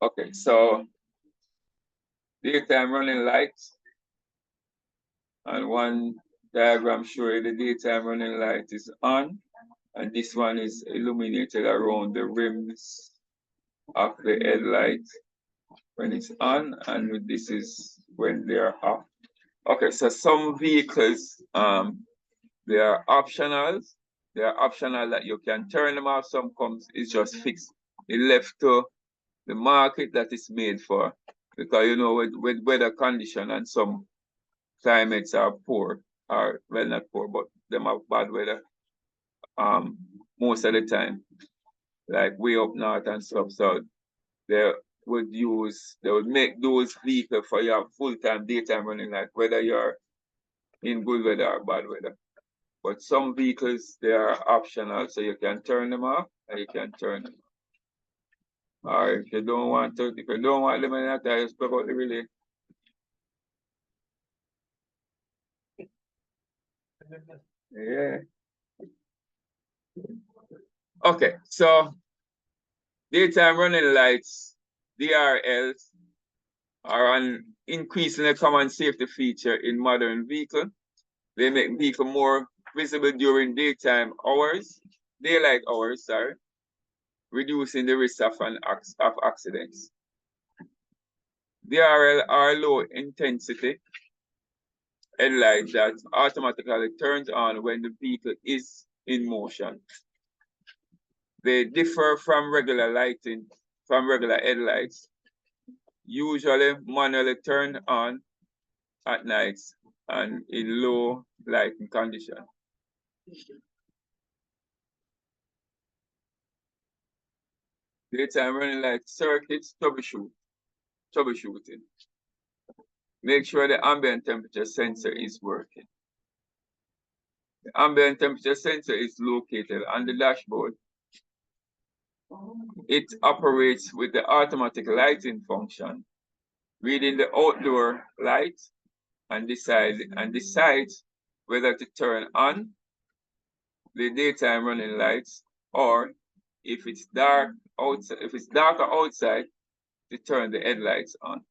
Okay, so daytime running lights, and one diagram showing the daytime running light is on, and this one is illuminated around the rims of the headlight, when it's on, and this is when they are off. Okay, so some vehicles, they are optional. They are optional that you can turn them off. Some comes is just fixed. It left to the market that is made for, because you know with weather condition and some climates are poor, or well not poor, but them have bad weather. Most of the time, like way up north and stuff. So they they would make those vehicles for your full-time daytime running, like whether you're in good weather or bad weather. But some vehicles, they are optional, so you can turn them off and you can turn them off. Or if you don't want to, if you don't want them in that, just plug out the relay. Yeah. Okay, so daytime running lights, DRLs, are an increasingly common safety feature in modern vehicles. They make vehicle more visible during daytime hours, daylight hours, sorry, reducing the risk of accidents. DRL are low intensity headlights that automatically turns on when the vehicle is in motion. They differ from regular lighting, from regular headlights, usually manually turned on at nights and in low lighting condition. Daytime running light circuits troubleshooting. Make sure the ambient temperature sensor is working. The ambient temperature sensor is located on the dashboard. It operates with the automatic lighting function, reading the outdoor light and decides whether to turn on the daytime running lights, or if it's darker outside, to turn the headlights on.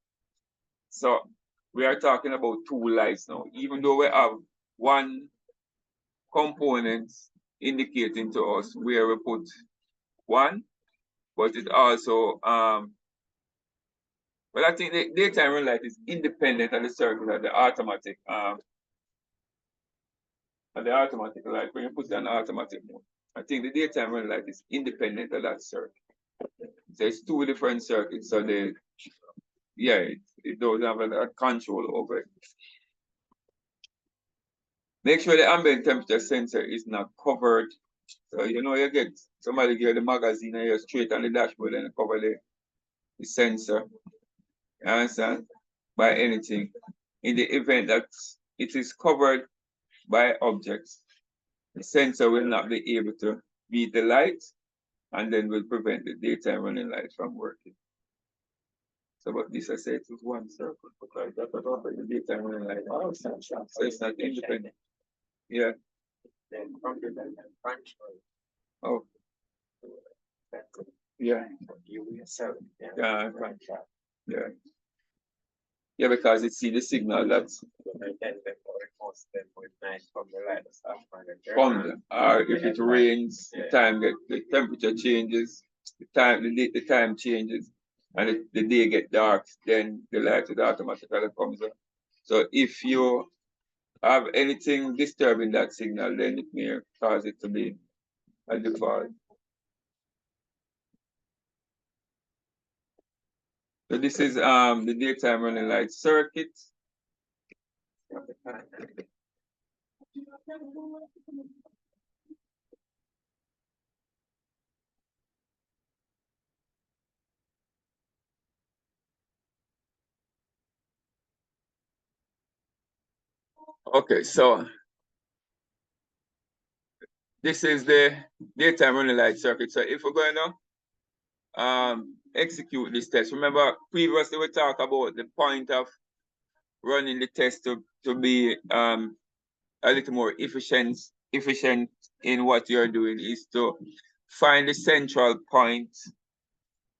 So we are talking about two lights now, even though we have one component indicating to us where we put one, but it also well, I think the daytime run light is independent of the circuit of the automatic light. When you put it on automatic mode, I think the daytime run light is independent of that circuit. So it's two different circuits. So it doesn't have a control over it. Make sure the ambient temperature sensor is not covered. So you know you get somebody get the magazine and you're straight on the dashboard and cover the sensor. You understand? By anything. In the event that it is covered by objects, the sensor will not be able to read the light and then will prevent the daytime running light from working. So but this I say it is one circle, because that will operate the daytime running light. Oh, so it's not independent. Yeah. Oh. Yeah. Yeah. Yeah. Yeah, because it see the signal that's or if it rains, the temperature changes, the time changes, and the day get dark, then the light will automatically comes on. So if you have anything disturbing that signal, then it may cause it to be a default. So this is the daytime running light circuit. Okay, so this is the daytime running light circuit. So if we're going to execute this test, remember previously we talked about the point of running the test to be a little more efficient in what you're doing is to find the central point,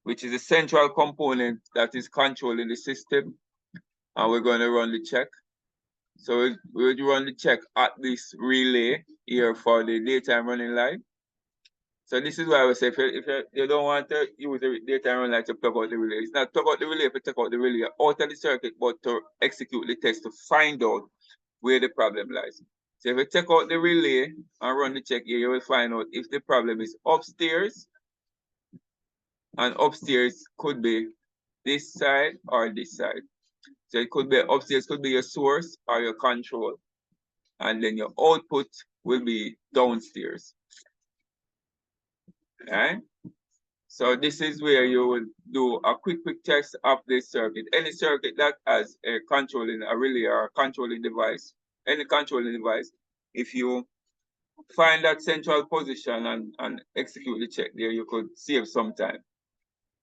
which is a central component that is controlling the system, and we're going to run the check. So we'll run the check at this relay here for the daytime running light. So this is why I would say if you don't want to use the daytime run light to plug out the relay, it's not plug out the relay to take out the relay out of the circuit, but to execute the test to find out where the problem lies. So if you take out the relay and run the check here, you will find out if the problem is upstairs, and upstairs could be this side or this side. So it could be upstairs, could be your source or your control, and then your output will be downstairs. Right? So this is where you will do a quick test of this circuit. Any circuit that has a controlling a relay or a controlling device, any controlling device, if you find that central position and execute the check there, you could save some time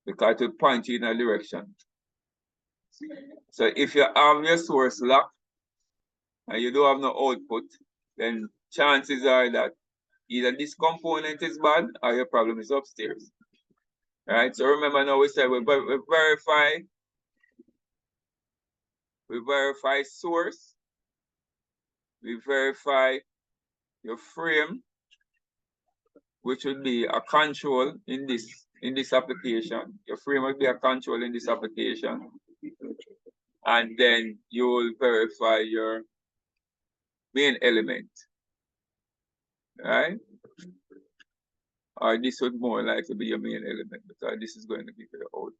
because it will point you in a direction. So if you have your source locked and you don't have no output, then chances are that either this component is bad or your problem is upstairs. Right? So remember now we said we verify source, we verify your frame, which would be a control in this application. Your frame would be a control in this application. And then you will verify your main element. Right? Or this would more likely be your main element because this is going to be your output.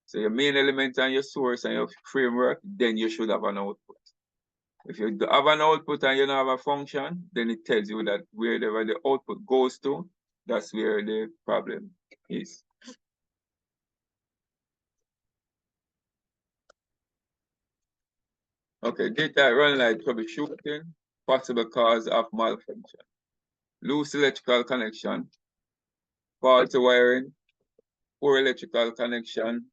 So your main element and your source and your framework, then you should have an output. If you have an output and you don't have a function, then it tells you that wherever the output goes to, that's where the problem is. Okay, data run light troubleshooting, possible cause of malfunction. Loose electrical connection, faulty wiring, poor electrical connection,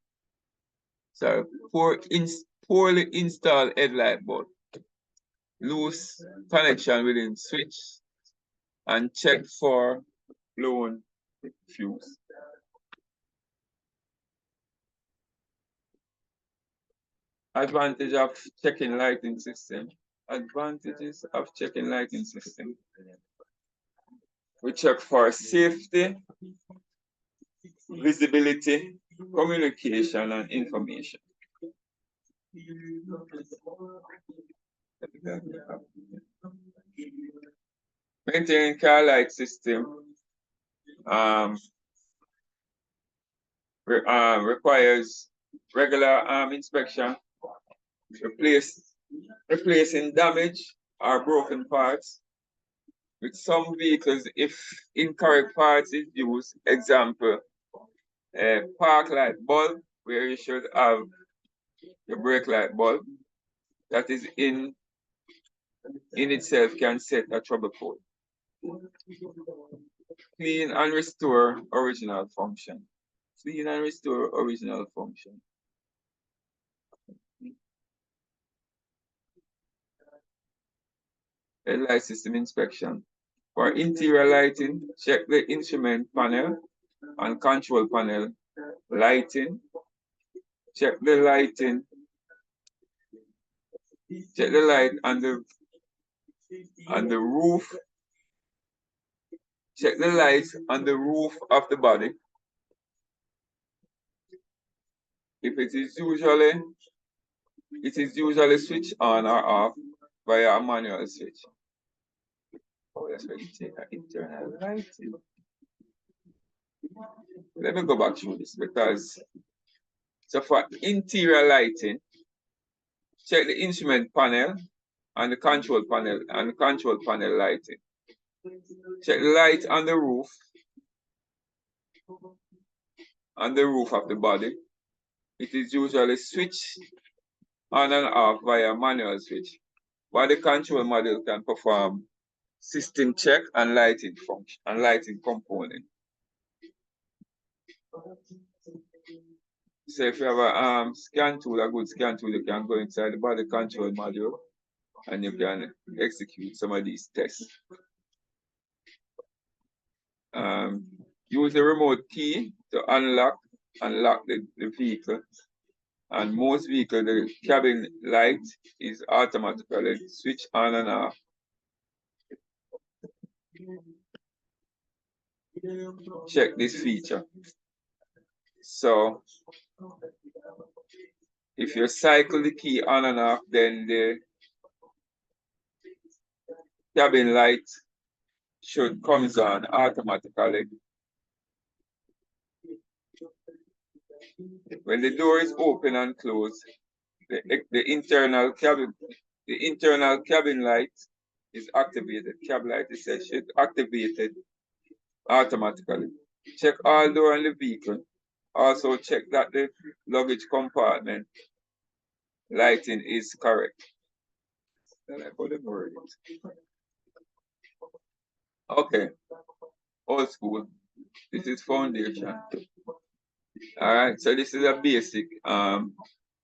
so poorly installed headlight bulb, loose connection within switch, and check for blown fuse. Advantage of checking lighting system. Advantages of checking lighting system. We check for safety, visibility, communication, and information. Maintaining car light system requires regular inspection, replacing damaged or broken parts. With some vehicles, if incorrect parts is used, example, a park light bulb, where you should have your brake light bulb, that is in itself can set a trouble code. Clean and restore original function. Clean and restore original function. Headlight system inspection. For interior lighting, check the instrument panel and control panel lighting. Check the lighting. Check the light on the roof. Check the lights on the roof of the body. If it is usually switched on or off via a manual switch. Oh, that's where you take an internal lighting. Let me go back through this because so for interior lighting, check the instrument panel and the control panel lighting. Check the light on the roof of the body. It is usually switched on and off via manual switch, but the control module can perform system check and lighting function and lighting component. So if you have a scan tool, a good scan tool, you can go inside the body control module and you can execute some of these tests. Use the remote key to unlock and lock the vehicle. And most vehicles, the cabin light is automatically switched on and off. check this feature. So if you cycle the key on and off, then the cabin light should come on automatically. When the door is open and closed, the internal cabin light is activated. Cab light is should activated automatically. Check all door in the vehicle. Also check that the luggage compartment lighting is correct. Then I put the word. Okay, old school. This is foundation. All right, so this is a basic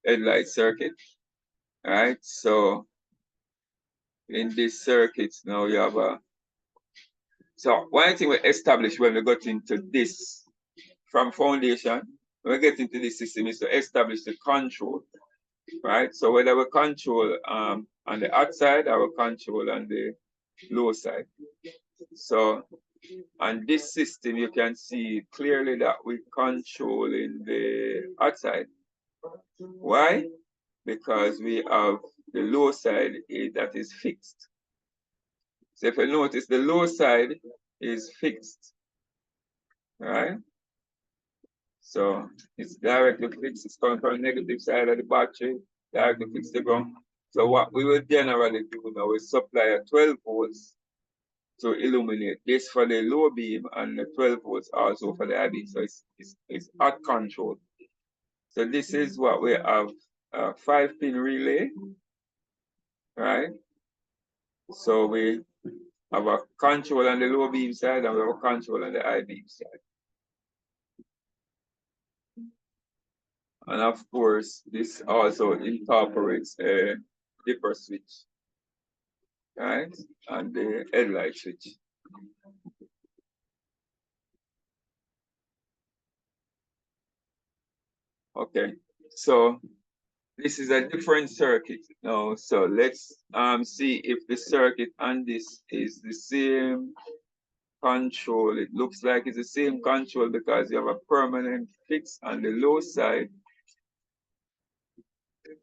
headlight circuit. All right, so in this circuit now you have a. So one thing we established when we got into this from foundation, when we get into this system is to establish the control, right? So whether we control on the hot side or we control on the low side. So on this system, you can see clearly that we control in the hot side. Why? Because we have the low side that is fixed. So if you notice, the low side is fixed, right? So it's directly fixed. It's coming from the negative side of the battery, directly fixed the ground. So what we will generally do now is supply a 12 volts to illuminate this for the low beam and the 12 volts also for the high beam. So it's hot control. So this is what we have, a 5-pin relay, right? So we have a control on the low beam side and we have a control on the high beam side. And of course, this also incorporates a dipper switch, right? And the headlight switch. Okay, so this is a different circuit now. So let's see if the circuit on this is the same control. It looks like it's the same control because you have a permanent fix on the low side.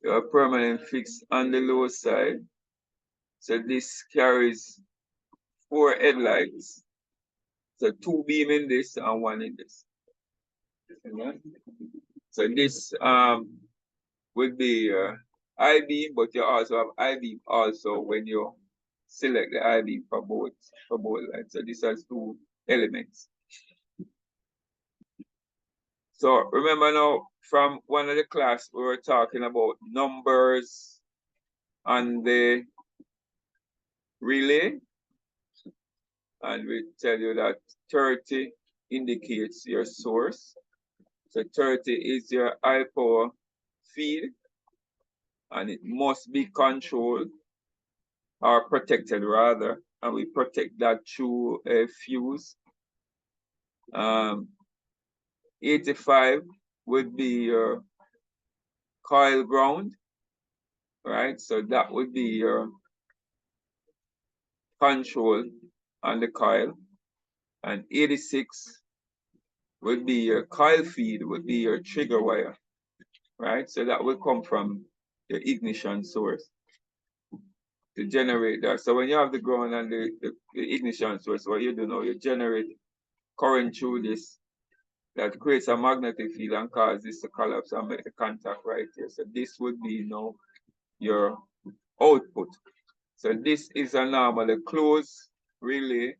You have a permanent fix on the low side. So this carries 4 headlights. So 2 beam in this and 1 in this. So this would be I beam, but you also have I beam also when you select the I beam for both lights. So this has 2 elements. So remember now from one of the class we were talking about numbers and the relay, and we tell you that 30 indicates your source. So 30 is your high power feed, and it must be controlled or protected rather, and we protect that through a fuse. 85 would be your coil ground, right? So that would be your control on the coil, and 86 would be your coil feed, would be your trigger wire, right? So that will come from the ignition source to generate that. So when you have the ground and the ignition source, what you do now, you generate current through this that creates a magnetic field and cause this to collapse and make the contact right here. So this would be now your output. So this is a normally closed relay.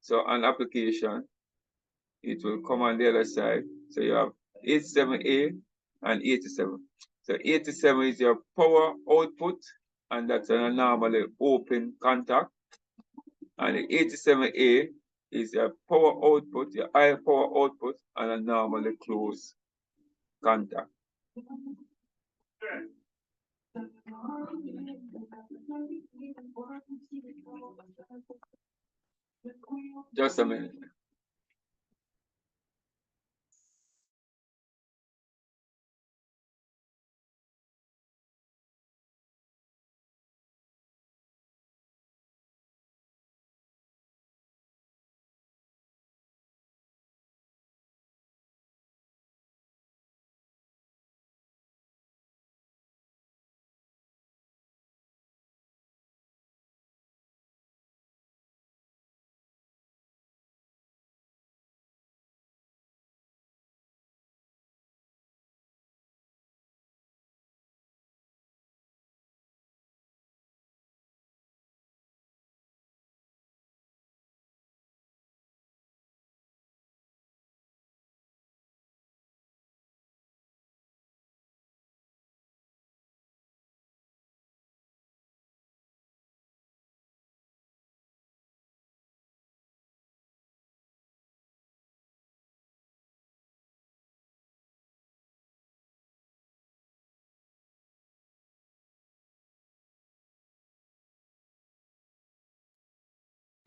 So on application, it will come on the other side. So you have 87A and 87. So 87 is your power output, and that's a normally open contact. And the 87A is your power output, your high power output, and a normally closed contact. Just a minute.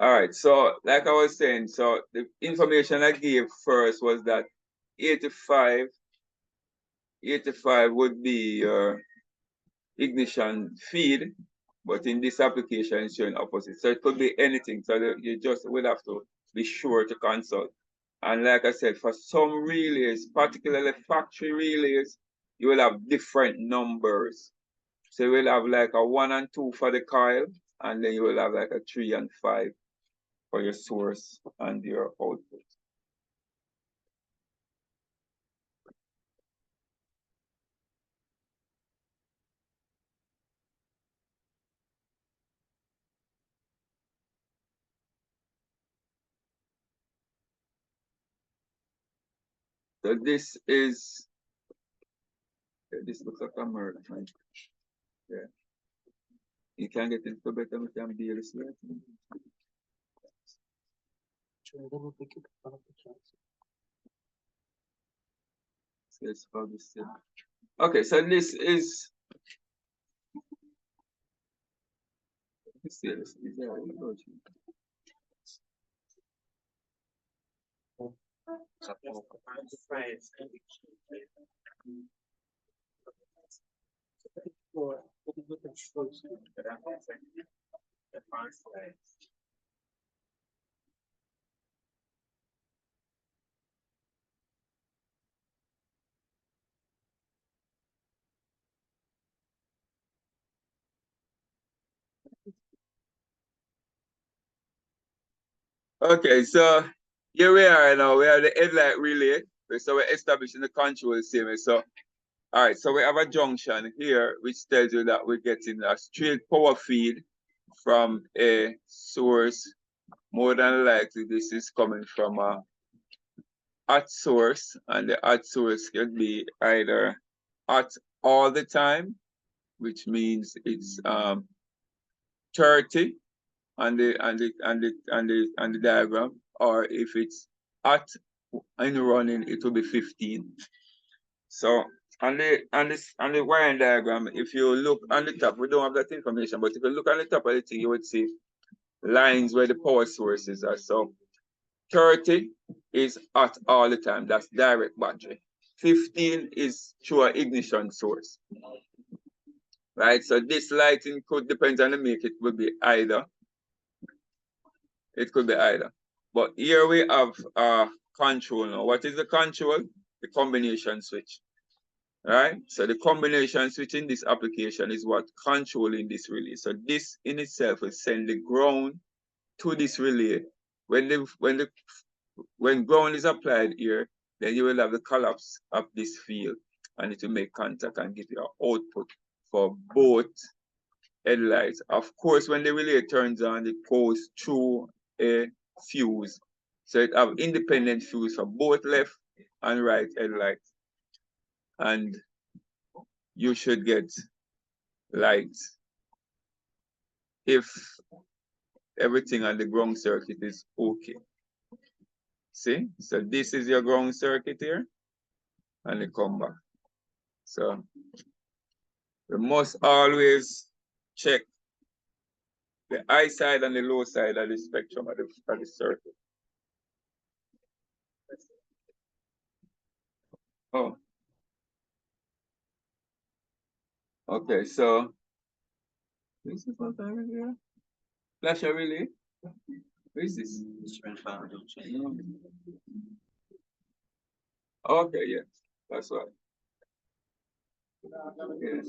All right, so like I was saying, so the information I gave first was that 85 would be your ignition feed, but in this application it's showing opposite. So it could be anything. So you just will have to be sure to consult. And like I said, for some relays, particularly factory relays, you will have different numbers. So you will have like a 1 and 2 for the coil, and then you will have like a 3 and 5 for your source and your output. So this is, this looks like a merge, right? Yeah. You can get into better with them deals. Okay, so this is okay, so here we are now. We have the headlight relay. So we're establishing the control system. So, all right, so we have a junction here, which tells you that we're getting a straight power feed from a source. More than likely, this is coming from a hot source, and the hot source can be either hot all the time, which means it's 30 on the diagram, or if it's hot and running, it will be 15. So on the wiring diagram, if you look on the top, we don't have that information, but if you look on the top of the thing, you would see lines where the power sources are. So 30 is hot all the time. That's direct battery. 15 is through an ignition source. Right? So this lighting could depend on the make. It would be either. It could be either. But here we have control now. What is the control? The combination switch. Right? So the combination switch in this application is what controlling this relay. So this in itself will send the ground to this relay. When ground is applied here, then you will have the collapse of this field, and it will make contact and give you an output for both headlights. Of course, when the relay turns on, it goes through a fuse. So it have independent fuse for both left and right headlights. And you should get lights if everything on the ground circuit is okay. See? So this is your ground circuit here, and it come back. So we must always check the high side and the low side of the spectrum of the circuit. Oh. Okay, so this is what I'm here. Flasher relay. Where is this? Okay, yes, that's right. Yes.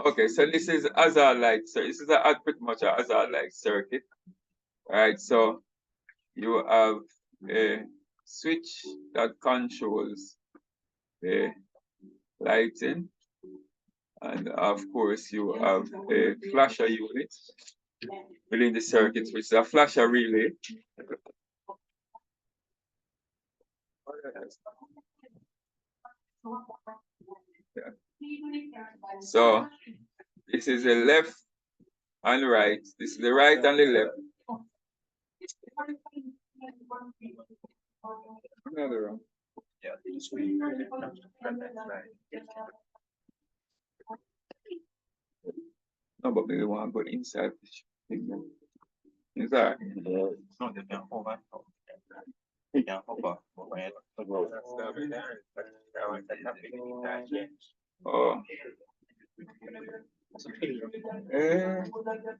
Okay, so this is hazard light. So this is pretty much a hazard light circuit. All right, so you have a switch that controls the lighting, and of course you have a flasher unit within the circuit, which is a flasher relay. Yeah. So this is the left and right. This is the right and the left. Another one. Yeah. No, but maybe want to go inside. Is that? Oh.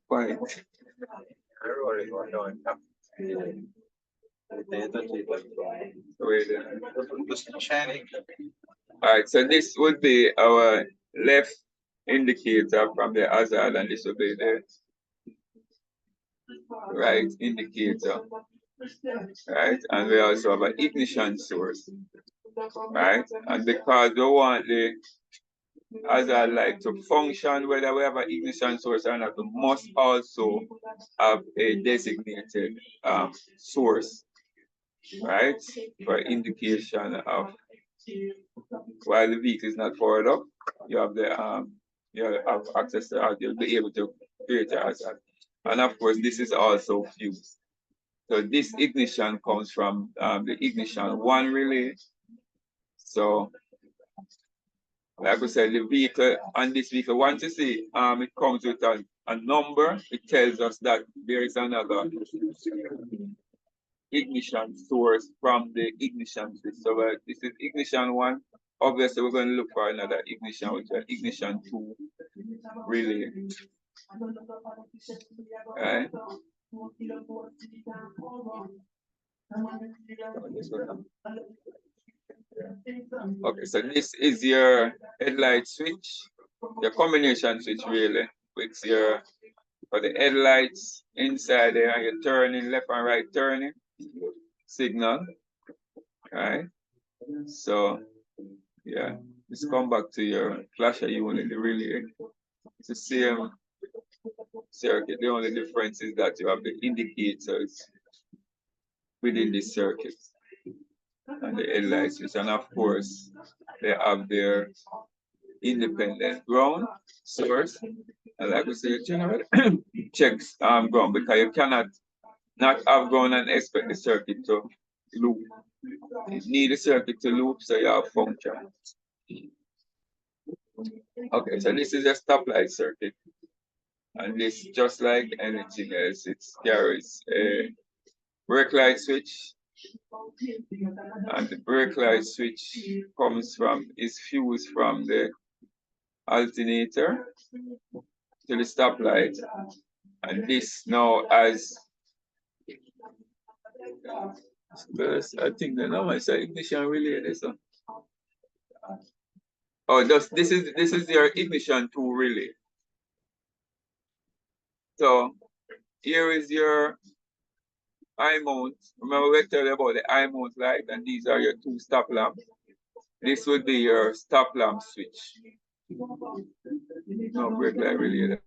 Quite. Alright, so this would be our left indicator from the hazard, and this would be the right indicator. Right, and we also have an ignition source. Right, and because we want the hazard light to function, whether we have an ignition source or not, we must also have a designated source, right, for indication of while the vehicle is not powered up, you have the you have access to you'll be able to create a hazard. And of course, this is also fused. So this ignition comes from the ignition 1 relay. So like we said, the vehicle and this vehicle, once you see it comes with a number, it tells us that there is another ignition source from the ignition switch. So this is ignition 1. Obviously, we're going to look for another ignition, which is ignition 2 relay. Right? Okay, so this is your headlight switch, your combination switch really, with your for the headlights inside there, and you're turning left and right turning signal. Right? So yeah, just come back to your flasher unit, the relay. It's the same circuit. The only difference is that you have the indicators within this circuit and the headlight switch, and of course they have their independent ground source. And like we say, general checks ground, because you cannot not have ground and expect the circuit to loop. You need the circuit to loop so you have function. Okay, so this is a stoplight circuit. And this, just like anything else, it carries a brake light switch. And the brake light switch is fused from the alternator to the stoplight. And this now has, I think the number is ignition relay. This one. Oh, this is your ignition 2 relay. So here is your eye mount. Remember we tell you about the eye mount light, and these are your 2 stop lamps. This would be your stop lamp switch. No brake light relay.